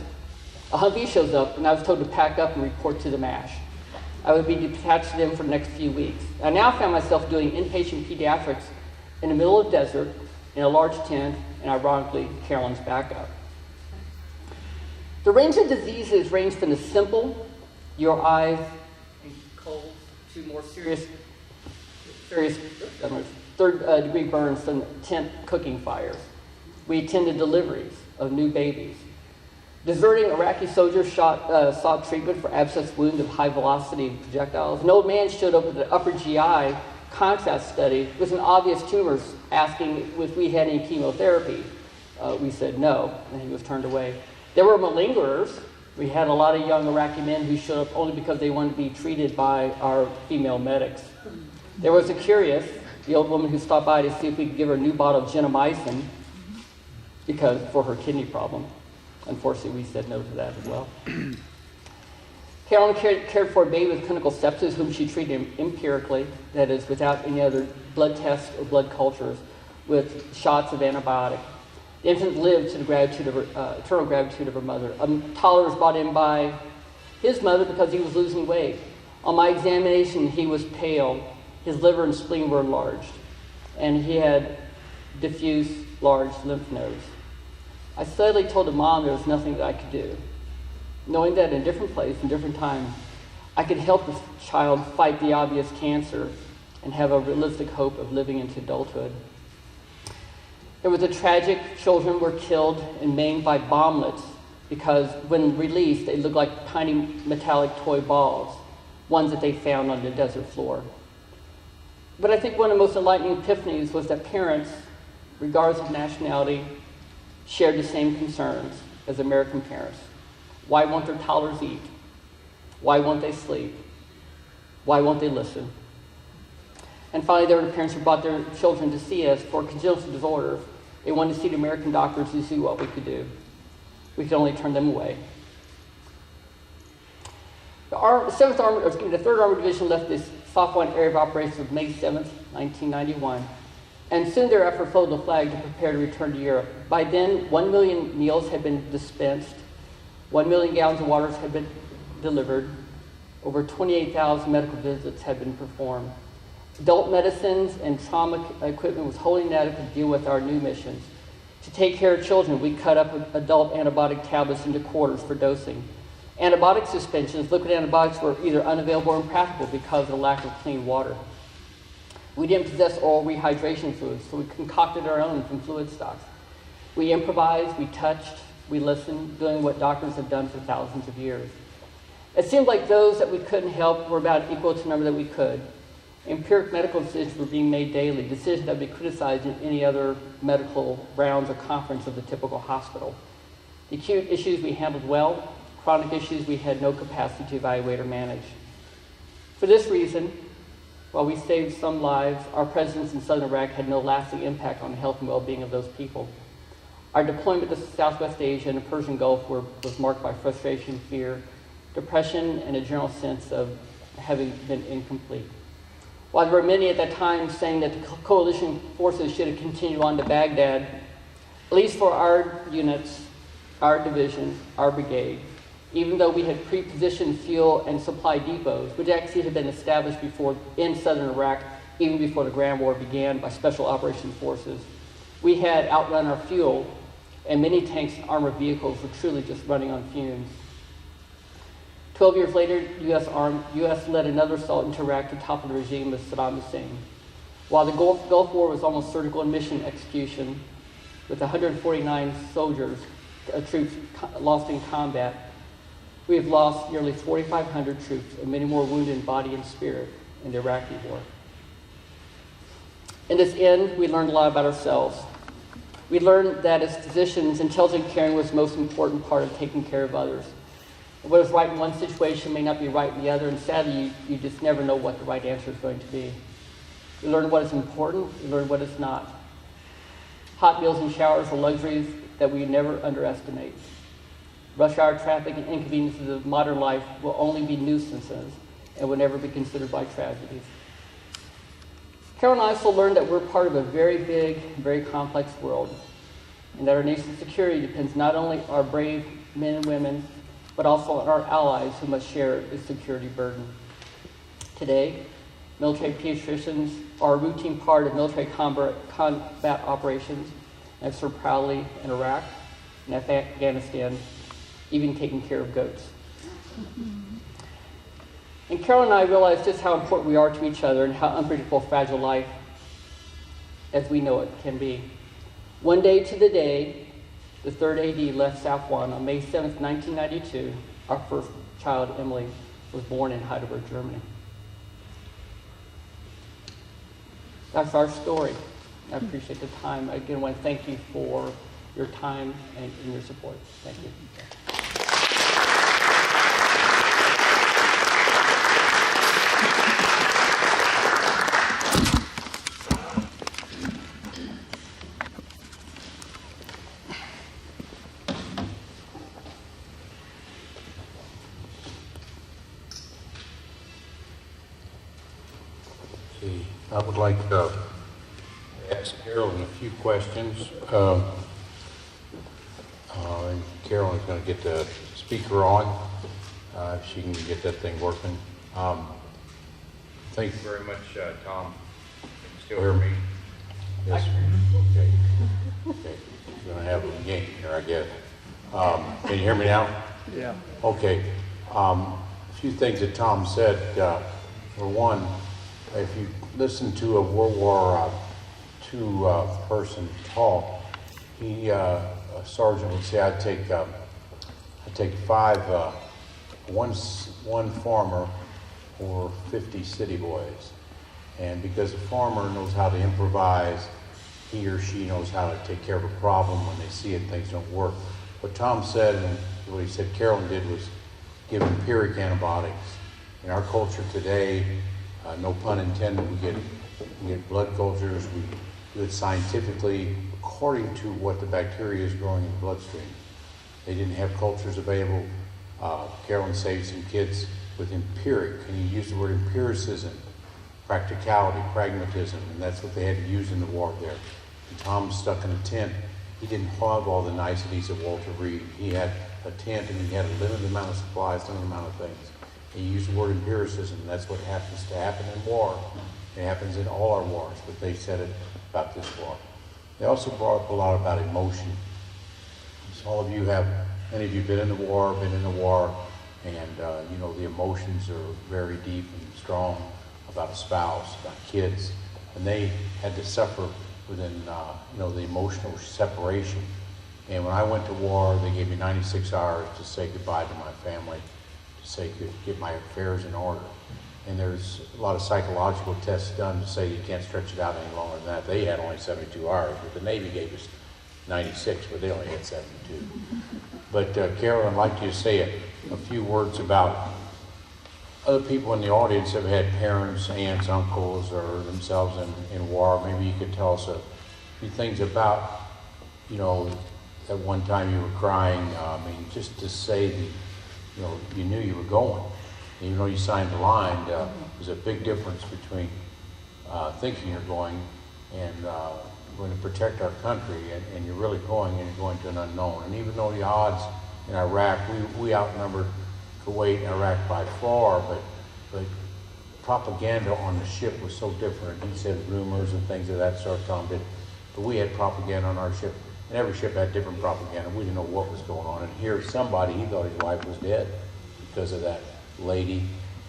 a Humvee shows up, and I was told to pack up and report to the MASH. I would be detached to them for the next few weeks. I now found myself doing inpatient pediatrics in the middle of the desert, in a large tent, and ironically, Carolyn's backup. The range of diseases range from the simple, your eyes and colds, to more serious third-degree burns from tent cooking fires. We attended deliveries of new babies. Deserting Iraqi soldiers sought treatment for abscess wounds of high-velocity projectiles. An old man showed up with an upper GI contrast study with an obvious tumors, asking if we had any chemotherapy. We said no, and he was turned away. There were malingerers. We had a lot of young Iraqi men who showed up only because they wanted to be treated by our female medics. There was a curious, the old woman who stopped by to see if we could give her a new bottle of gentamicin for her kidney problem. Unfortunately, we said no to that as well. Carolyn cared for a baby with clinical sepsis whom she treated empirically, that is, without any other blood tests or blood cultures, with shots of antibiotic. The infant lived to the eternal gratitude of her mother. A toddler was brought in by his mother because he was losing weight. On my examination, he was pale. His liver and spleen were enlarged, and he had diffuse large lymph nodes. I steadily told the mom there was nothing that I could do, knowing that in a different place, in a different time, I could help this child fight the obvious cancer and have a realistic hope of living into adulthood. It was a tragic. Children were killed and maimed by bomblets because when released, they looked like tiny metallic toy balls, ones that they found on the desert floor. But I think one of the most enlightening epiphanies was that parents, regardless of nationality, shared the same concerns as American parents. Why won't their toddlers eat? Why won't they sleep? Why won't they listen? And finally, there were the parents who brought their children to see us for congenital disorders. They wanted to see the American doctors to see what we could do. We could only turn them away. The 3rd Armored Division left this Safwan area of operations on May 7th, 1991. And soon thereafter folded the flag to prepare to return to Europe. By then, 1 million meals had been dispensed, 1 million gallons of water had been delivered, over 28,000 medical visits had been performed. Adult medicines and trauma equipment was wholly inadequate to deal with our new missions. To take care of children, we cut up adult antibiotic tablets into quarters for dosing. Antibiotic suspensions, liquid antibiotics, were either unavailable or impractical because of the lack of clean water. We didn't possess oral rehydration fluids, so we concocted our own from fluid stocks. We improvised, we touched, we listened, doing what doctors have done for thousands of years. It seemed like those that we couldn't help were about equal to the number that we could. Empiric medical decisions were being made daily, decisions that would be criticized in any other medical rounds or conference of the typical hospital. The acute issues we handled well, chronic issues we had no capacity to evaluate or manage. For this reason, while we saved some lives, our presence in southern Iraq had no lasting impact on the health and well-being of those people. Our deployment to Southwest Asia and the Persian Gulf was marked by frustration, fear, depression, and a general sense of having been incomplete. While there were many at that time saying that the coalition forces should have continued on to Baghdad, at least for our units, our division, our brigade, even though we had pre-positioned fuel and supply depots, which actually had been established before in southern Iraq, even before the Grand War began by Special Operations Forces. We had outrun our fuel, and many tanks and armored vehicles were truly just running on fumes. 12 years later, U.S. led another assault into Iraq to topple the regime of Saddam Hussein. While the Gulf War was almost surgical in mission execution, with 149 soldiers, troops lost in combat, we have lost nearly 4,500 troops and many more wounded in body and spirit in the Iraqi war. In this end, we learned a lot about ourselves. We learned that as physicians, intelligent caring was the most important part of taking care of others. What is right in one situation may not be right in the other, and sadly, you just never know what the right answer is going to be. We learn what is important, we learn what is not. Hot meals and showers are luxuries that we never underestimate. Rush hour traffic and inconveniences of modern life will only be nuisances and will never be considered by tragedies. Carol and I also learned that we're part of a very big, very complex world, and that our nation's security depends not only on our brave men and women, but also on our allies who must share its security burden. Today, military pediatricians are a routine part of military combat operations and have served proudly in Iraq and Afghanistan, even taking care of goats. And Carol and I realized just how important we are to each other and how unpredictable fragile life, as we know it, can be. One day to the day, the 3rd AD left Safwan on May 7th, 1992. Our first child, Emily, was born in Heidelberg, Germany. That's our story. I appreciate the time. Again, I want to thank you for your time and your support. Thank you. I would like to ask Carolyn a few questions. And Carolyn's going to get the speaker on, if she can get that thing working. Thank you very much, Tom. Can you still hear me? Yes. Okay. Okay. We're going to have a game here, I guess. Can you hear me now? Yeah. Okay. A few things that Tom said. For one, if you listen to a World War II person talk, a sergeant would say, I'd take 1 farmer or 50 city boys. And because a farmer knows how to improvise, he or she knows how to take care of a problem when they see it, things don't work. What Tom said and what he said Carolyn did was give empiric antibiotics. In our culture today, no pun intended, we get blood cultures, we do it scientifically according to what the bacteria is growing in the bloodstream. They didn't have cultures available. Carolyn saved some kids with empiric, and he used the word empiricism, practicality, pragmatism, and that's what they had to use in the war there. And Tom's stuck in a tent. He didn't have all the niceties of Walter Reed. He had a tent and he had a limited amount of supplies, limited amount of things. He used the word empiricism, and that's what happens to happen in war. It happens in all our wars, but they said it about this war. They also brought up a lot about emotion. So all of you have, many of you have been in the war, and you know the emotions are very deep and strong about a spouse, about kids, and they had to suffer within the emotional separation. And when I went to war, they gave me 96 hours to say goodbye to my family, to say get my affairs in order. And there's a lot of psychological tests done to say you can't stretch it out any longer than that. They had only 72 hours, but the Navy gave us 96, but they only had 72. But Carolyn, I'd like you to say a few words about other people in the audience have had parents, aunts, uncles, or themselves in war. Maybe you could tell us a few things about, at one time you were crying. Just to say that, you knew you were going. Even though you signed the line, there's a big difference between thinking you're going and going to protect our country, and you're really going to an unknown. And even though the odds in Iraq, we outnumbered Kuwait and Iraq by far, but propaganda on the ship was so different. He said rumors and things of that sort, Tom did, but we had propaganda on our ship, and every ship had different propaganda. We didn't know what was going on. And here, somebody, he thought his wife was dead because of that lady,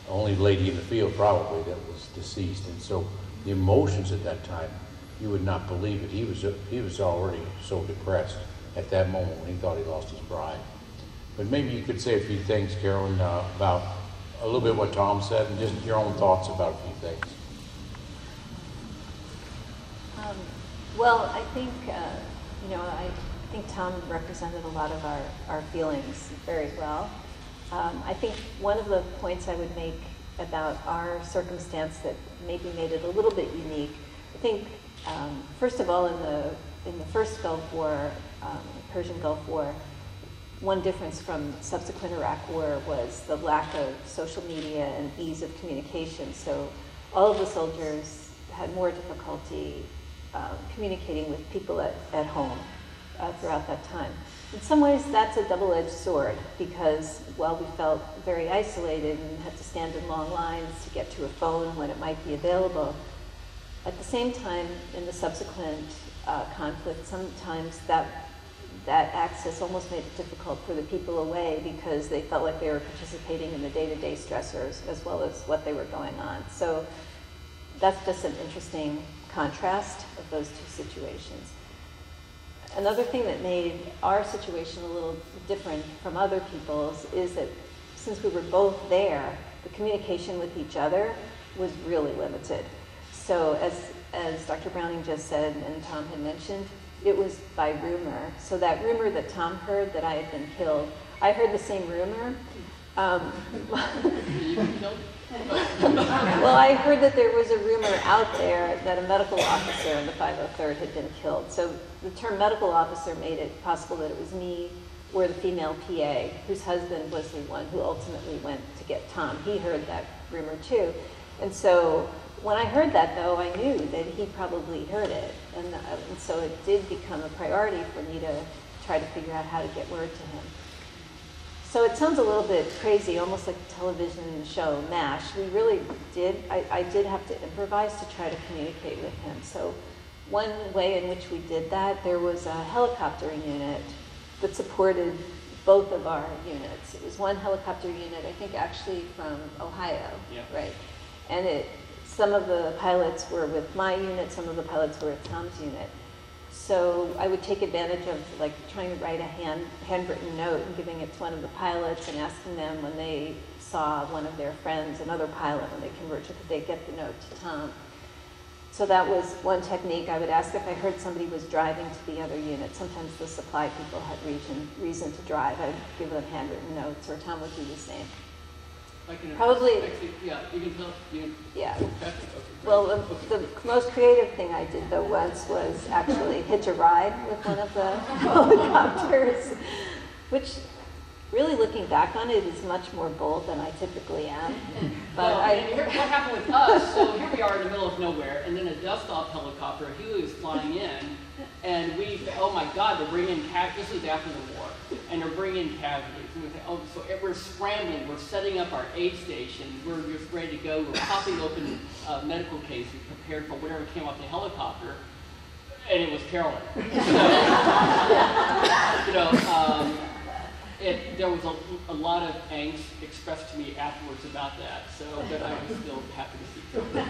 only lady in the field probably that was deceased. And so the emotions at that time, you would not believe it. He was already so depressed at that moment when he thought he lost his bride. But maybe you could say a few things, Carolyn, about a little bit what Tom said, and just your own thoughts about a few things. Well, I think, I think Tom represented a lot of our feelings very well. I think one of the points I would make about our circumstance that maybe made it a little bit unique, I think, first of all, in the first Gulf War, Persian Gulf War, one difference from subsequent Iraq War was the lack of social media and ease of communication. So all of the soldiers had more difficulty communicating with people at home throughout that time. In some ways, that's a double-edged sword, because while we felt very isolated and had to stand in long lines to get to a phone when it might be available, at the same time, in the subsequent conflict, sometimes that access almost made it difficult for the people away, because they felt like they were participating in the day-to-day stressors as well as what they were going on. So that's just an interesting contrast of those two situations. Another thing that made our situation a little different from other people's is that since we were both there, the communication with each other was really limited. So as Dr. Browning just said and Tom had mentioned, it was by rumor. So that rumor that Tom heard that I had been killed, I heard the same rumor. Well, I heard that there was a rumor out there that a medical officer in the 503rd had been killed. So the term medical officer made it possible that it was me or the female PA, whose husband was the one who ultimately went to get Tom. He heard that rumor too. And so when I heard that, though, I knew that he probably heard it. And so it did become a priority for me to try to figure out how to get word to him. So it sounds a little bit crazy, almost like the television show MASH. We really did, I did have to improvise to try to communicate with him. So one way in which we did that, there was a helicopter unit that supported both of our units. It was one helicopter unit, I think actually from Ohio, right? And some of the pilots were with my unit, some of the pilots were with Tom's unit. So I would take advantage of like trying to write a handwritten note and giving it to one of the pilots and asking them when they saw one of their friends, another pilot, when they converged, could they get the note to Tom. So that was one technique. I would ask if I heard somebody was driving to the other unit. Sometimes the supply people had reason to drive. I'd give them handwritten notes, or Tom would do the same. Probably. Actually, yeah, you can tell. Yeah. Okay. Well, the most creative thing I did, though, once was actually hitch a ride with one of the helicopters, which, really looking back on it, is much more bold than I typically am. But what happened with us, so here we are in the middle of nowhere, and then a dust-off helicopter, Huey was flying in, and oh my God, they're bringing this was after the war, and they're bringing casualties. And we say, oh, so we're scrambling, we're setting up our aid station, we're just ready to go, we're popping open medical cases, prepared for whatever came off the helicopter, and it was Carolyn. There was a lot of angst expressed to me afterwards about that, but I was still happy to see Carolyn.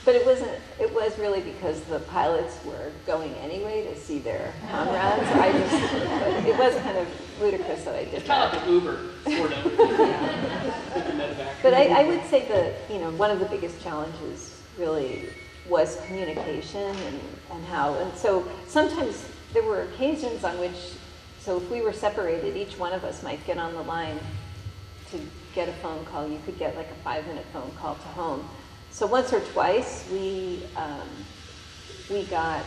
But it was really because the pilots were going anyway to see their comrades. It was kind of ludicrous that I did it's that. Kind of like an Uber, sort of. With the medevac. But I would say that, one of the biggest challenges really was communication and so sometimes there were occasions on which, so if we were separated, each one of us might get on the line to get a phone call. You could get like a 5-minute phone call to home. So once or twice, we got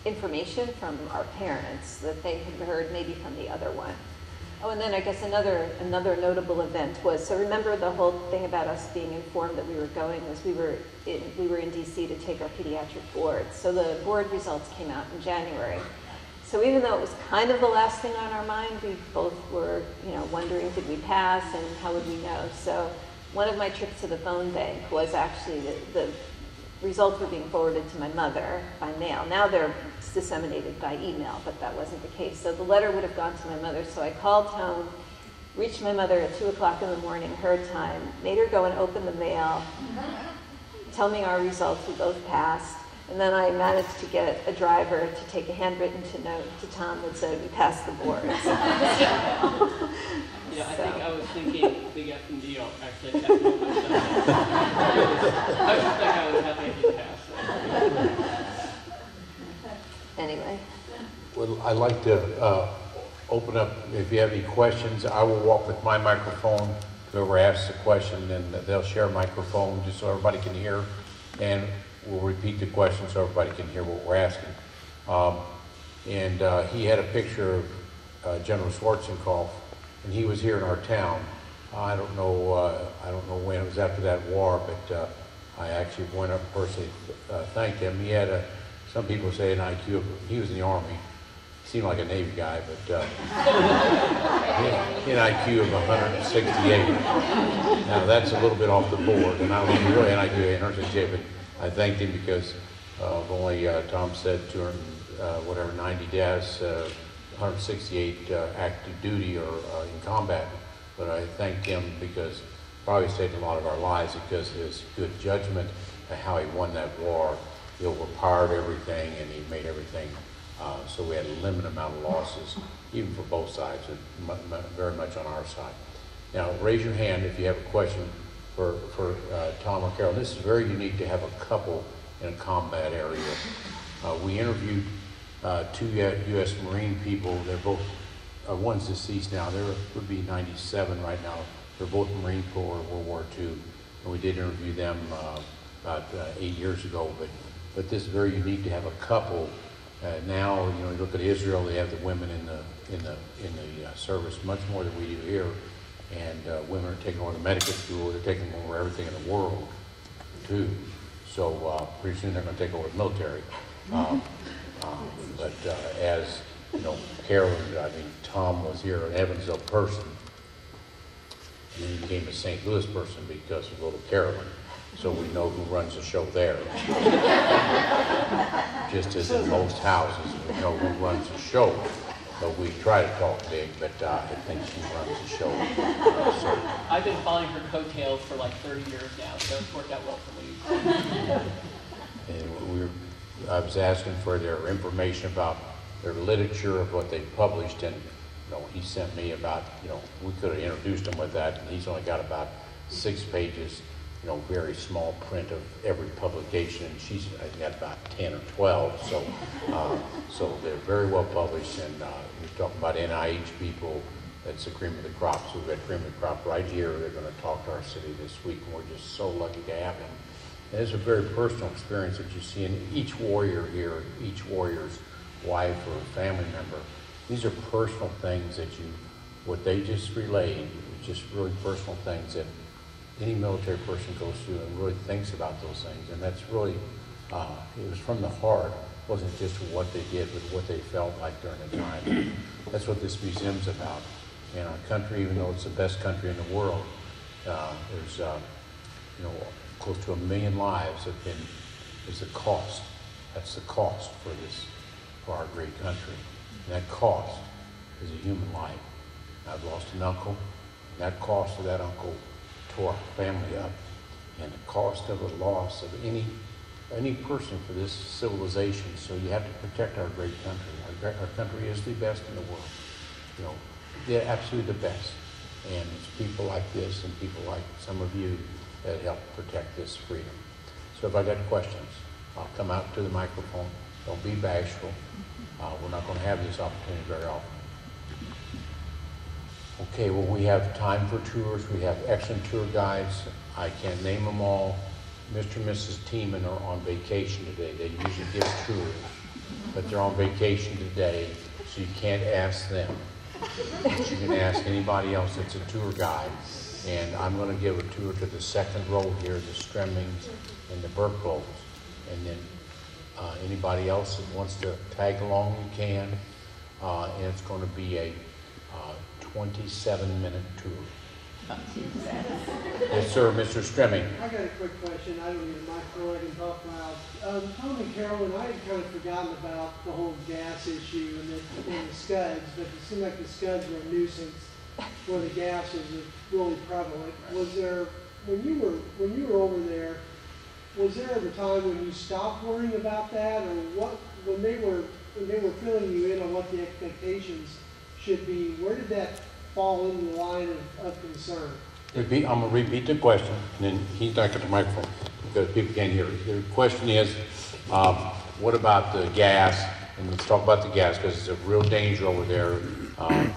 information from our parents that they had heard maybe from the other one. Oh, and then I guess another notable event was, so remember the whole thing about us being informed that we were going was we were in DC to take our pediatric boards. So the board results came out in January. So even though it was kind of the last thing on our mind, we both were, wondering, did we pass and how would we know? So one of my trips to the phone bank was actually the results were being forwarded to my mother by mail. Now they're disseminated by email, but that wasn't the case. So the letter would have gone to my mother. So I called home, reached my mother at 2 o'clock in the morning, her time, made her go and open the mail, tell me our results, we both passed. And then I managed to get a driver to take a handwritten note to Tom that said we passed the board. Yeah, I think I was thinking big F and deal, actually, at that moment. I just think I was happy to pass. Anyway. Well, I'd like to open up, if you have any questions, I will walk with my microphone. Whoever asks the question, then they'll share a microphone just so everybody can hear. And we'll repeat the question so everybody can hear what we're asking. He had a picture of General Schwarzenkoff, and he was here in our town. I don't know when it was after that war, but I actually went up and personally thanked him. He had some people say an IQ of, he was in the Army. He seemed like a Navy guy, but he had an IQ of 168. Now that's a little bit off the board, and I don't know if he really had an IQ of 168, but I thanked him because of only, Tom said, 90 deaths, 168 active duty or in combat. But I thanked him because probably saved a lot of our lives because of his good judgment and how he won that war. He overpowered everything and he made everything so we had a limited amount of losses, even for both sides, and very much on our side. Now, raise your hand if you have a question for Tom or Carol. This is very unique to have a couple in a combat area. We interviewed two U.S. Marine people. They're both, one's deceased now. They would be 97 right now. They're both Marine Corps, World War II. And we did interview them about 8 years ago. But this is very unique to have a couple. Now, you look at Israel, they have the women in the service much more than we do here. And women are taking over the medical school. They're taking over everything in the world, too. So pretty soon they're going to take over the military. But as Carolyn, Tom was here an Evansville person, and he became a St. Louis person because of little Carolyn. So we know who runs the show there. Just as in most houses, we know who runs the show. But we try to talk big, but I think she runs the show. So I've been following her coattails for like 30 years now, so it's worked out well for me. And I was asking for their information about their literature of what they published, and he sent me about, we could have introduced him with that, and he's only got about 6 pages, very small print of every publication, and she's got about 10 or 12, so they're very well published, and we're talking about NIH people. That's the cream of the crop. So we've got cream of the crop right here. They're going to talk to our city this week, and we're just so lucky to have them. And it's a very personal experience that you see in each warrior here, each warrior's wife or family member. These are personal things that what they just relayed, just really personal things that any military person goes through and really thinks about those things. And that's really, it was from the heart. It wasn't just what they did, but what they felt like during the time. That's what this museum's about. And our country, even though it's the best country in the world, there's, close to 1 million lives is the cost. That's the cost for our great country. And that cost is a human life. I've lost an uncle, and that cost of that uncle tore our family up. And the cost of a loss of any person for this civilization. So you have to protect our great country. Our country is the best in the world. They're absolutely the best. And it's people like this and people like some of you that help protect this freedom. So if I got questions, I'll come out to the microphone. Don't be bashful. We're not going to have this opportunity very often. Okay, well, we have time for tours. We have excellent tour guides. I can't name them all. Mr. and Mrs. Tiemann are on vacation today. They usually give tours, but they're on vacation today, so you can't ask them. But you can ask anybody else that's a tour guide. And I'm going to give a tour to the second row here, the Stremmings and the Burklows. And then anybody else that wants to tag along, you can. And it's going to be a 27-minute tour. Yes, sir, Mr. Stremming. I got a quick question. I don't need a microphone. I can talk loud. Tom and Carolyn, I had kind of forgotten about the whole gas issue and the scuds, but it seemed like the scuds were a nuisance where the gas was really prevalent. Was there, when you were over there, was there ever a time when you stopped worrying about that, or what when they were filling you in on what the expectations should be? Where did that fall into the line of concern? I'm going to repeat the question, and then he's not got the microphone because people can't hear it. The question is, what about the gas? And let's talk about the gas because it's a real danger over there. And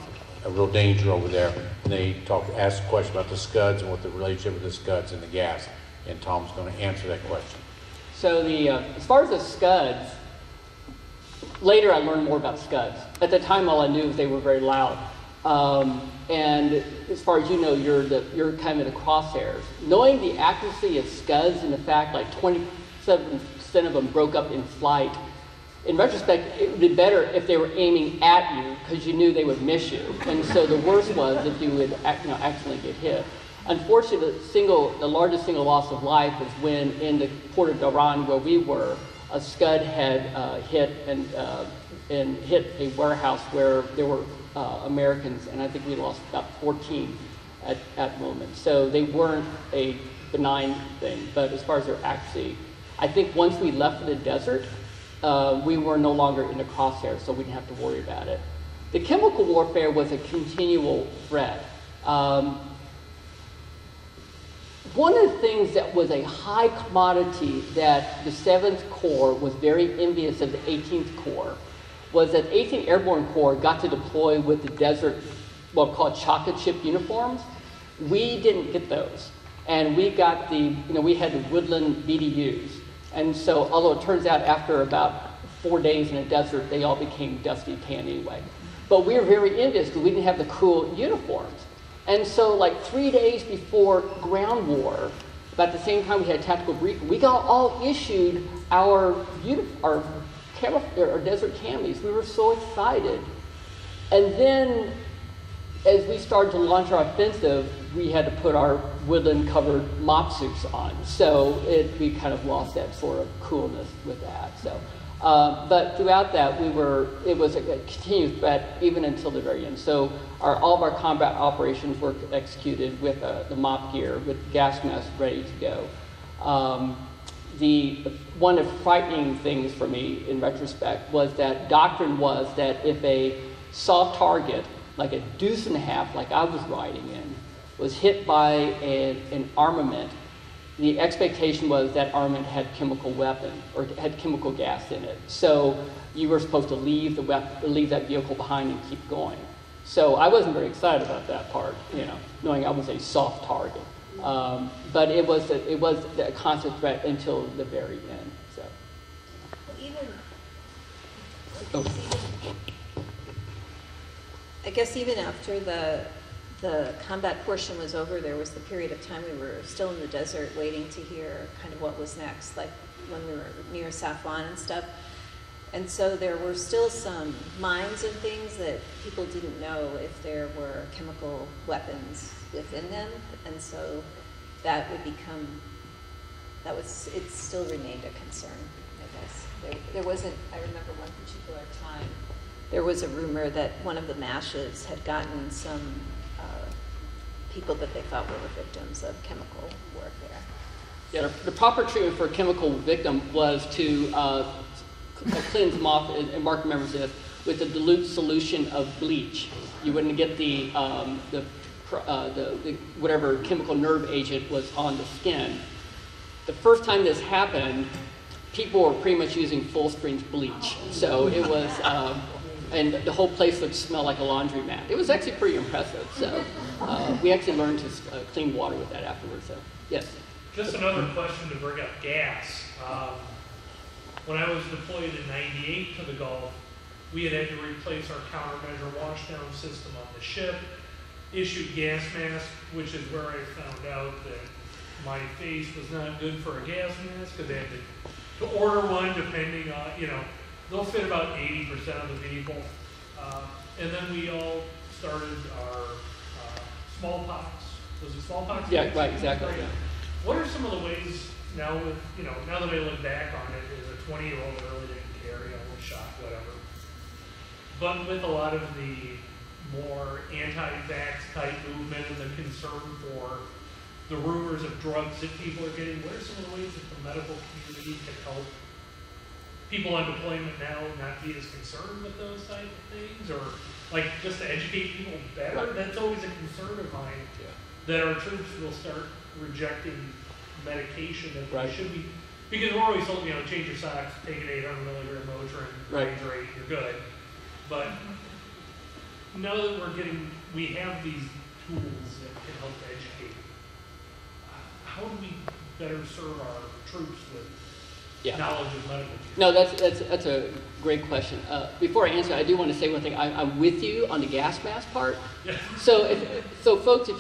they asked a question about the scuds and what the relationship with the scuds and the gas. And Tom's going to answer that question. So as far as the scuds, later I learned more about scuds. At the time, all I knew was they were very loud. And as far as you know, you're kind of in the crosshairs. Knowing the accuracy of scuds and the fact like 27% of them broke up in flight, in retrospect, it would be better if they were aiming at you because you knew they would miss you. And so the worst was if you would accidentally get hit. Unfortunately, the largest single loss of life was when in the port of Dhahran where we were, a scud had hit a warehouse where there were Americans, and I think we lost about 14 at that moment. So they weren't a benign thing, but as far as their accuracy, I think once we left for the desert, we were no longer in the crosshairs, so we didn't have to worry about it. The chemical warfare was a continual threat. One of the things that was a high commodity that the 7th Corps was very envious of the 18th Corps was that 18th Airborne Corps got to deploy with the desert, called chocolate chip uniforms. We didn't get those. And we got we had the woodland BDUs. And so, although it turns out after about 4 days in the desert, they all became dusty tan anyway. But we were very envious because we didn't have the cool uniforms. And so, like 3 days before ground war, about the same time we had tactical briefing, we got all issued our desert camis. We were so excited. And then, as we started to launch our offensive, we had to put our woodland-covered mop suits on. So we kind of lost that sort of coolness with that. So, but throughout that, it was a continued threat even until the very end. So all of our combat operations were executed with the mop gear, with gas masks ready to go. One of the frightening things for me in retrospect was that doctrine was that if a soft target, like a deuce and a half, like I was riding in, was hit by an armament, the expectation was that armament had chemical weapon or had chemical gas in it. So you were supposed to leave that vehicle behind and keep going. So I wasn't very excited about that part, knowing I was a soft target. But it was a constant threat until the very end. So. I guess even after the combat portion was over, there was the period of time we were still in the desert waiting to hear kind of what was next, like when we were near Safwan and stuff. And so there were still some mines and things that people didn't know if there were chemical weapons within them. And so that would it still remained a concern, I guess. There wasn't, I remember one particular time, there was a rumor that one of the MASHs had gotten some people that they thought were the victims of chemical warfare. Yeah, the proper treatment for a chemical victim was to cleanse them off, and Mark remembers this, with a dilute solution of bleach. You wouldn't get the whatever chemical nerve agent was on the skin. The first time this happened, people were pretty much using full strength bleach. So it was, and the whole place would smell like a laundromat. It was actually pretty impressive. So we actually learned to clean water with that afterwards. So yes. Just another question to bring up gas. When I was deployed in '98 to the Gulf, we had to replace our countermeasure washdown system on the ship, issued gas mask, which is where I found out that my face was not good for a gas mask, because they had to order one depending on, they'll fit about 80% of the vehicle. And then we all started our smallpox. Was it smallpox? Yeah, right, exactly. Right. Yeah. What are some of the ways now with, now that I look back on it, as a 20-year-old, I really didn't care, was shocked, whatever. But with a lot of the more anti-vax type movement and the concern for the rumors of drugs that people are getting, what are some of the ways that the medical community can help people on deployment now not be as concerned with those type of things? Or like just to educate people better? Right. That's always a concern of mine, that our troops will start rejecting medication that they Right. should be, because we're always told, change your socks, take an 800 milligram Motrin, Right. hydrate, you're good. But now that we have these tools that can help educate, how do we better serve our troops with Yeah. knowledge of medical care? No, that's a great question. Before I answer, I do want to say one thing. I'm with you on the gas mask part. Yeah. So, folks,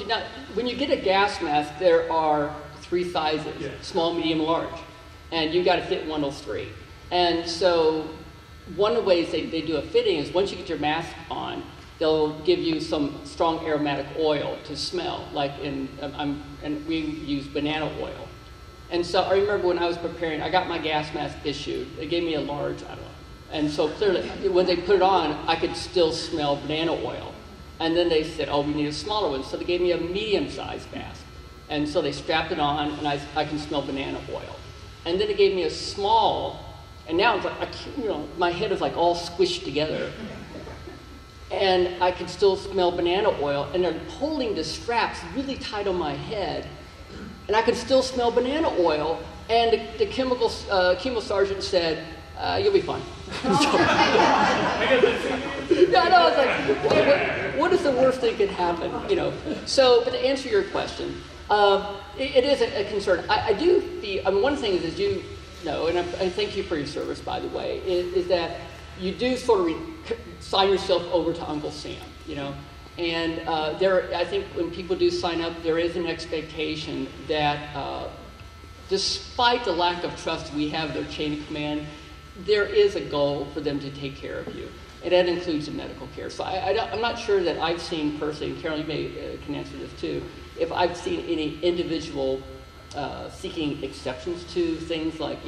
when you get a gas mask, there are 3 sizes: Yeah. small, medium, large, and you got to fit one of those 3. And so, one of the ways they do a fitting is once you get your mask on, they'll give you some strong aromatic oil to smell, and we use banana oil. And so I remember when I was preparing, I got my gas mask issued. They gave me a large, I don't know. And so clearly, when they put it on, I could still smell banana oil. And then they said, oh, we need a smaller one. So they gave me a medium-sized mask. And so they strapped it on, and I can smell banana oil. And then they gave me a small, and now it's like, my head is like all squished together. And I can still smell banana oil, and they're holding the straps really tight on my head. And I could still smell banana oil, and the chemo sergeant said, you'll be fine. I was like, what is the worst thing that could happen? So, but to answer your question, it is a concern. I do feel, one thing is, as you know, and I thank you for your service, by the way, is that you do sort of sign yourself over to Uncle Sam, And I think when people do sign up, there is an expectation that despite the lack of trust we have in their chain of command, there is a goal for them to take care of you. And that includes the medical care. So I'm not sure that I've seen personally, and Carolyn, you can answer this too, if I've seen any individual seeking exceptions to things like,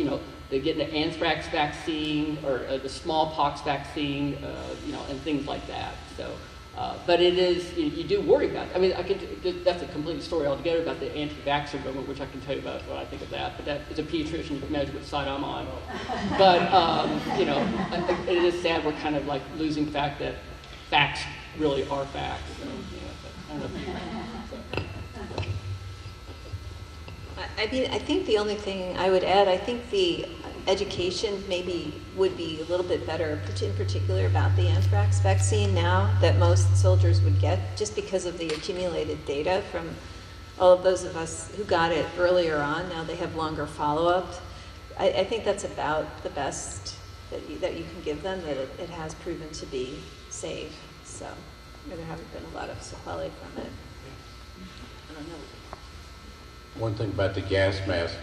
they get the anthrax vaccine or the smallpox vaccine, and things like that. So. But it is, you do worry about it. I mean, that's a complete story altogether about the anti-vaxxer movement, which I can tell you about what I think of that. But that is a pediatrician, you can imagine what side I'm on. But, it is sad we're kind of like losing fact that facts really are facts. So, I don't know I think the only thing I would add, I think the education maybe would be a little bit better, in particular about the anthrax vaccine now that most soldiers would get, just because of the accumulated data from all of those of us who got it earlier on. Now they have longer follow-up. I think that's about the best that you can give them, that it has proven to be safe. So there haven't been a lot of sequelae from it. I don't know. One thing about the gas mask,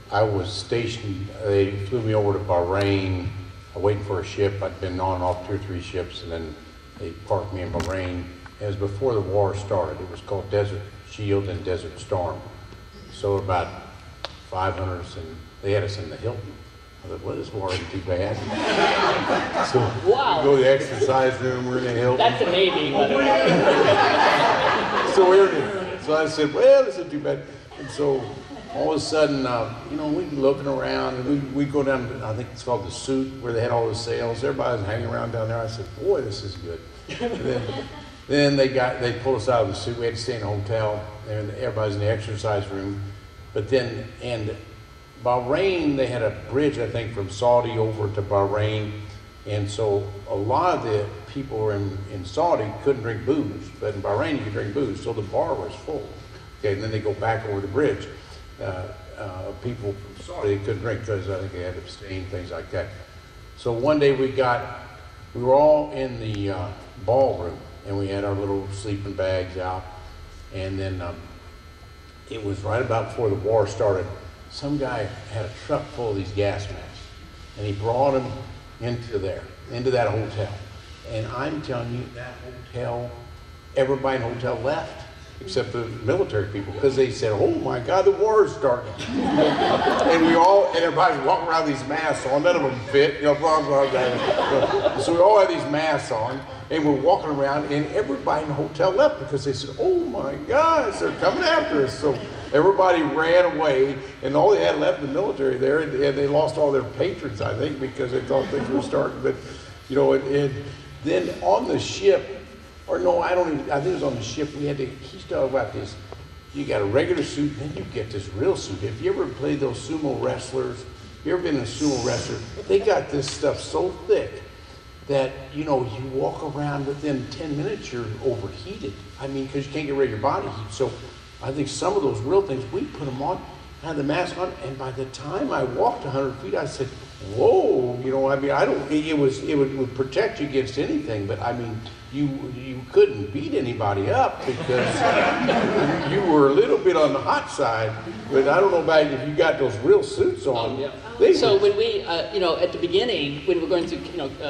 I was stationed, they flew me over to Bahrain, waiting for a ship. I'd been on and off 2 or 3 ships, and then they parked me in Bahrain. It was before the war started. It was called Desert Shield and Desert Storm. So about 500 us, and they had us in the Hilton. I thought, well, this war isn't too bad. So wow. we go to the exercise room, we're in the Hilton. That's a Navy, by the way. So I said, well, this isn't too bad. And so all of a sudden, we're looking around, and we go down to, I think it's called the Suite, where they had all the sales. Everybody was hanging around down there. I said, boy, this is good. And then they pulled us out of the Suite. We had to stay in a hotel, and everybody's in the exercise room. But then, and Bahrain, they had a bridge, I think, from Saudi over to Bahrain. And so a lot of the people in Saudi couldn't drink booze, but in Bahrain you could drink booze. So the bar was full. Okay, and then they go back over the bridge. People from Saudi couldn't drink because I think they had to abstain, things like that. So one day we were all in the ballroom, and we had our little sleeping bags out, and then it was right about before the war started. Some guy had a truck full of these gas masks, and he brought them into that hotel. And I'm telling you, that hotel, everybody in the hotel left, except the military people, because they said, "Oh my God, the war is starting." And everybody's walking around with these masks on, none of them fit, blah, blah, blah. So we all had these masks on, and we're walking around, and everybody in the hotel left because they said, "Oh my gosh, they're coming after us." So everybody ran away, and all they had left in the military there, and they lost all their patrons, I think, because they thought things were starting. But, and then on the ship, or no, I think it was on the ship, he's talking about this, you got a regular suit, then you get this real suit. Have you ever played those sumo wrestlers? Have you ever been a sumo wrestler? They got this stuff so thick that, you walk around within 10 minutes, you're overheated. I mean, because you can't get rid of your body heat. So I think some of those real things, we put them on, had the mask on, and by the time I walked 100 feet, I said, whoa, it would protect you against anything, but I mean, you couldn't beat anybody up because you were a little bit on the hot side, but I don't know about if you got those real suits on. So when we, at the beginning, when we're going through,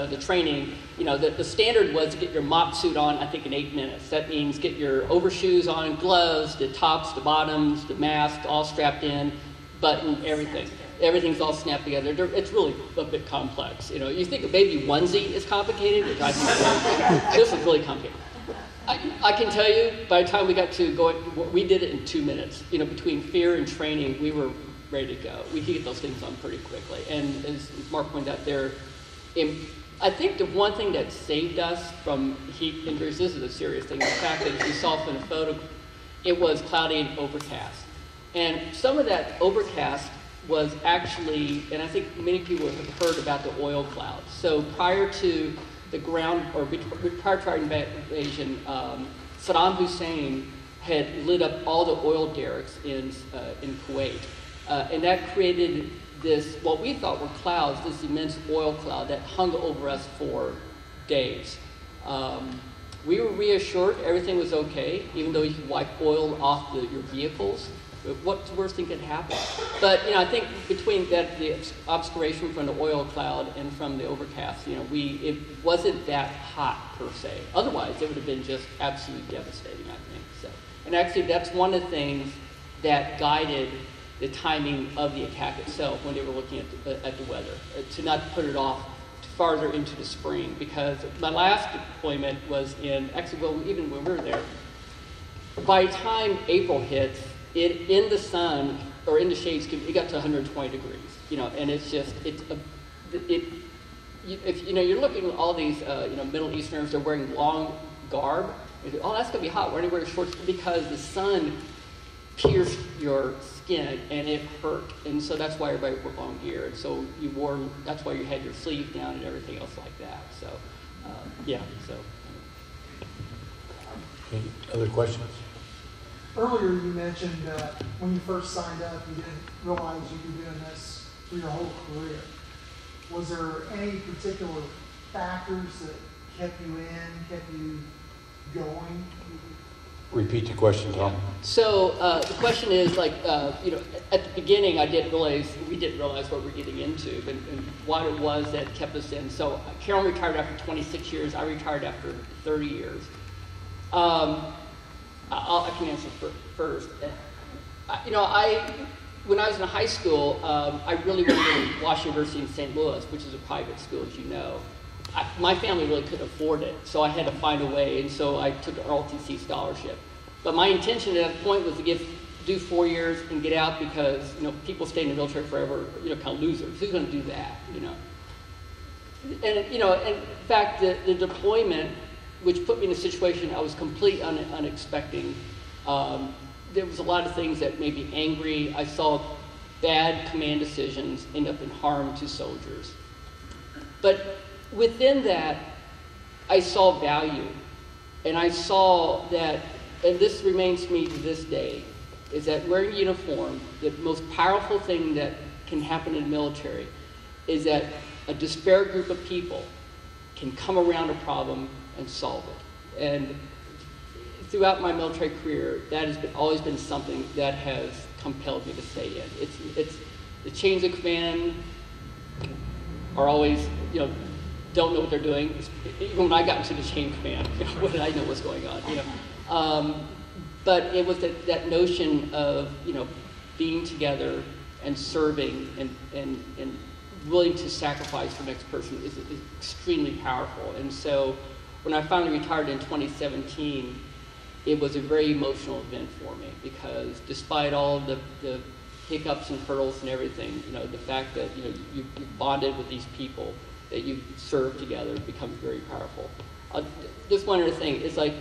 the training, the standard was to get your mop suit on, I think, in 8 minutes. That means get your overshoes on, gloves, the tops, the bottoms, the mask, all strapped in, button, everything. Everything's all snapped together. It's really a bit complex. You think a baby onesie is complicated, which I think this is really complicated. I can tell you, by the time we got to going, we did it in 2 minutes. Between fear and training, we were ready to go. We could get those things on pretty quickly. And as Mark pointed out there, I think the one thing that saved us from heat injuries, this is a serious thing, the fact that as you saw from the photo, it was cloudy and overcast. And some of that overcast was actually, and I think many people have heard about the oil clouds. So prior to the ground, or prior to our invasion, Saddam Hussein had lit up all the oil derricks in Kuwait. And that created this, what we thought were clouds, this immense oil cloud that hung over us for days. We were reassured everything was okay, even though you could wipe oil off your vehicles. What's the worst thing could happen? But I think between that, the obscuration from the oil cloud and from the overcast, it wasn't that hot per se. Otherwise, it would have been just absolutely devastating, I think. So, and actually, that's one of the things that guided the timing of the attack itself when they were looking at the weather, to not put it off farther into the spring. Because my last deployment was even when we were there, by the time April hits, in the sun or in the shades, it got to 120 degrees, and it's just, if you're looking at all these, Middle Easterners, they're wearing long garb. You think, oh, that's gonna be hot. Why are they wearing shorts? Because the sun pierced your skin and it hurt, and so that's why everybody wore long gear. And so that's why you had your sleeve down and everything else like that. So, Okay, other questions? Earlier you mentioned that when you first signed up, you didn't realize you'd be doing this for your whole career. Was there any particular factors that kept you going? Repeat the question, Tom. So the question is, at the beginning, we didn't realize what we're getting into and what it was that kept us in. So Carolyn retired after 26 years. I retired after 30 years. I can answer first. When I was in high school, I really wanted to Washington University in St. Louis, which is a private school, as you know. My family really couldn't afford it, so I had to find a way, and so I took an ROTC scholarship. But my intention at that point was to do 4 years and get out, because people stay in the military forever, kind of losers. Who's going to do that? And in fact, the deployment, which put me in a situation I was completely unexpecting. There was a lot of things that made me angry. I saw bad command decisions end up in harm to soldiers. But within that, I saw value. And I saw that, and this remains to me to this day, is that wearing uniform, the most powerful thing that can happen in the military is that a disparate group of people can come around a problem and solve it. And throughout my military career, that has always been something that has compelled me to stay in. It's the chains of command are always, don't know what they're doing. Even when I got into the chain of command, what did I know was going on? But it was that notion of being together and serving and willing to sacrifice for the next person is extremely powerful. And so when I finally retired in 2017, it was a very emotional event for me, because despite all of the hiccups and hurdles and everything, the fact that you bonded with these people that you served together becomes very powerful. Just one other thing is as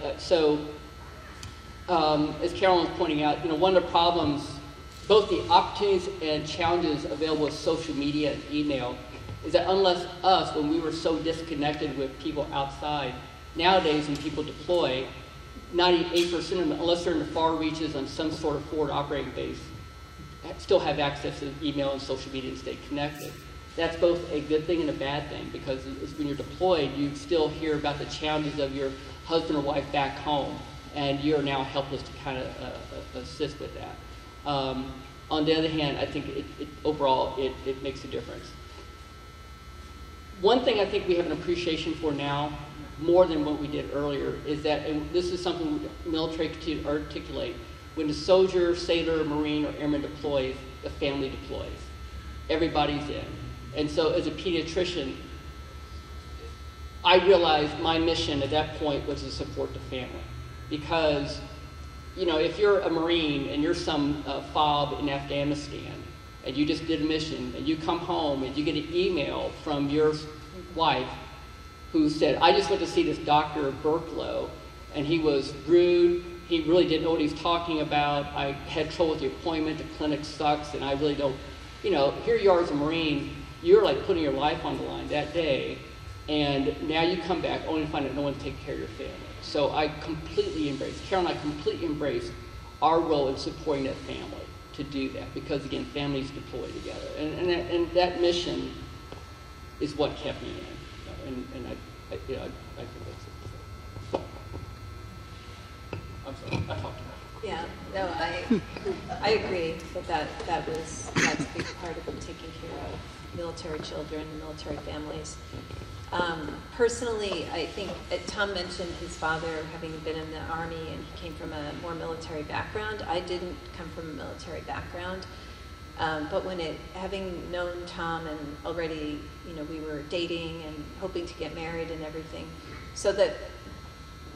Carolyn was pointing out, one of the problems, both the opportunities and challenges available with social media and email, is that unless us, when we were so disconnected with people outside, nowadays when people deploy, 98% of them, unless they're in the far reaches on some sort of forward operating base, still have access to email and social media and stay connected. That's both a good thing and a bad thing, because when you're deployed, you still hear about the challenges of your husband or wife back home, and you're now helpless to kind of assist with that. On the other hand, I think overall it makes a difference. One thing I think we have an appreciation for now, more than what we did earlier, is that, and this is something the military continue to articulate, when the soldier, sailor, Marine, or airman deploys, the family deploys. Everybody's in. And so as a pediatrician, I realized my mission at that point was to support the family. Because, if you're a Marine and you're some fob in Afghanistan, and you just did a mission, and you come home and you get an email from your wife who said, I just went to see this doctor at Burklow, and he was rude, he really didn't know what he was talking about, I had trouble with the appointment, the clinic sucks, and I really don't, here you are as a Marine, you're like putting your life on the line that day, and now you come back only to find out no one takes care of your family. So I completely embraced, Carol and I completely embraced our role in supporting that family to do that, because again, families deploy together. And that mission is what kept me in. And I think that's it. I'm sorry, I talked too much. Yeah, no, I agree that's a big part of taking care of military children and military families. Personally, I think Tom mentioned his father having been in the Army, and he came from a more military background. I didn't come from a military background, but having known Tom, and already, we were dating and hoping to get married and everything, so that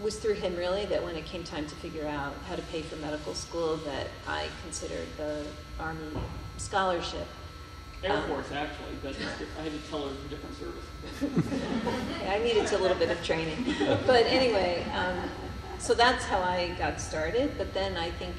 was through him really that when it came time to figure out how to pay for medical school, that I considered the Army scholarship. Air Force, actually, but I had to tell her it's a different service. Yeah, I needed a little bit of training. But anyway, so that's how I got started. But then I think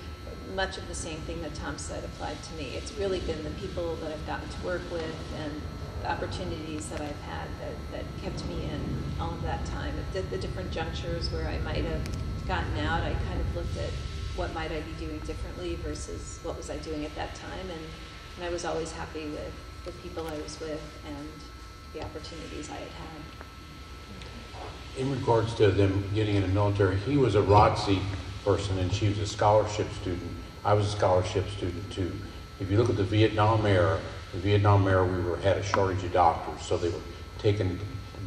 much of the same thing that Tom said applied to me. It's really been the people that I've gotten to work with and the opportunities that I've had that kept me in all of that time. At the different junctures where I might have gotten out, I kind of looked at what might I be doing differently versus what was I doing at that time. And I was always happy with the people I was with and the opportunities I had had. In regards to them getting in the military, he was a ROTC person and she was a scholarship student. I was a scholarship student too. If you look at the Vietnam era, we had a shortage of doctors, so they were taking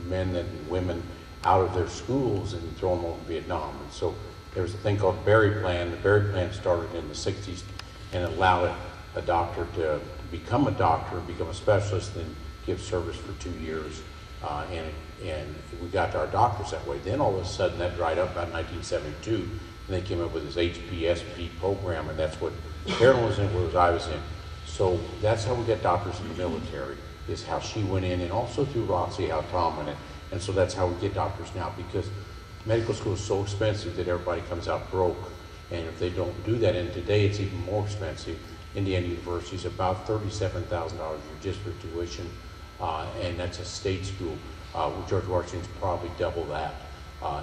men and women out of their schools and throwing them over to Vietnam. And so there was a thing called Berry Plan. The Berry Plan started in the 60s and allowed a doctor to become a doctor, become a specialist, then give service for 2 years. And we got our doctors that way. Then all of a sudden that dried up about 1972, and they came up with this HPSP program, and that's what Carolyn was in, whereas I was in. So that's how we get doctors in the military, is how she went in, and also through ROTC, how Tom went in. And so that's how we get doctors now, because medical school is so expensive that everybody comes out broke. And if they don't do that, and today it's even more expensive. Indiana University is about $37,000 a year just for tuition, and that's a state school. George Washington's probably double that.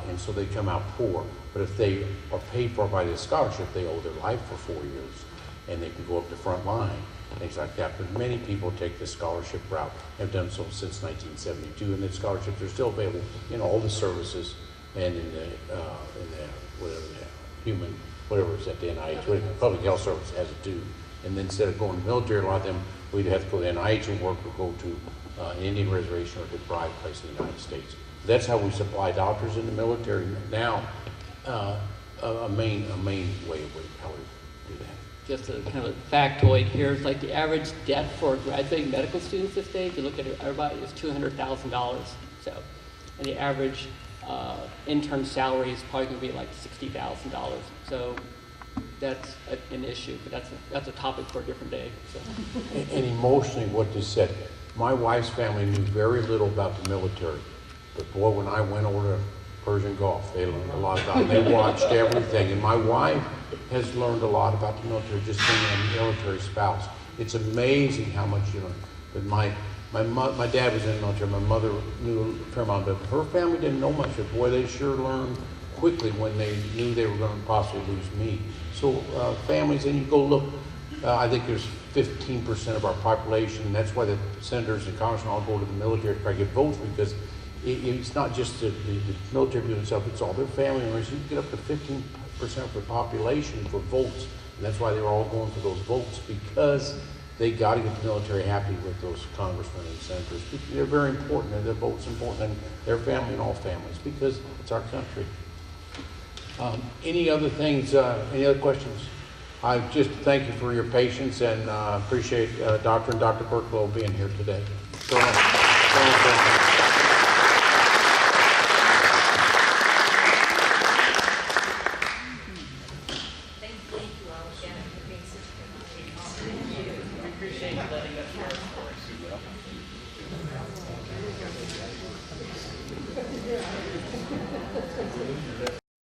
And so they come out poor. But if they are paid for by the scholarship, they owe their life for 4 years. and they can go up the front line, things like that. But many people take the scholarship route, have done so since 1972, and the scholarships are still available in all the services and in the whatever it's at the NIH, whatever, Public Health Service has it too. And then instead of going to the military, a lot of them, we'd have to go to NIH and work or go to an Indian reservation or a deprived place in the United States. That's how we supply doctors in the military now, a main way of how we do that. Just a kind of a factoid here, it's like the average debt for graduating medical students this day, if you look at everybody, is $200,000. So, and the average intern salary is probably going to be like $60,000. So that's an issue, but that's a topic for a different day. So. And emotionally, what you said, my wife's family knew very little about the military, but boy, when I went over to Persian Gulf, they learned a lot about it. They watched everything, and my wife has learned a lot about the military, just being a military spouse. It's amazing how much you learn. But my dad was in the military. My mother knew a fair amount, but her family didn't know much. But boy, they sure learned quickly when they knew they were going to possibly lose me. So families, and you go look, I think there's 15% of our population, and that's why the senators and congressmen all go to the military to try to get votes, because it's not just the military doing itself, it's all their family members. You get up to 15% of the population for votes, and that's why they're all going for those votes, because they got to get the military happy with those congressmen and senators. They're very important, and their vote's important, and their family and all families, because it's our country. Any other things, any other questions? I just thank you for your patience, and appreciate Dr. and Dr. Burklow being here today. So much.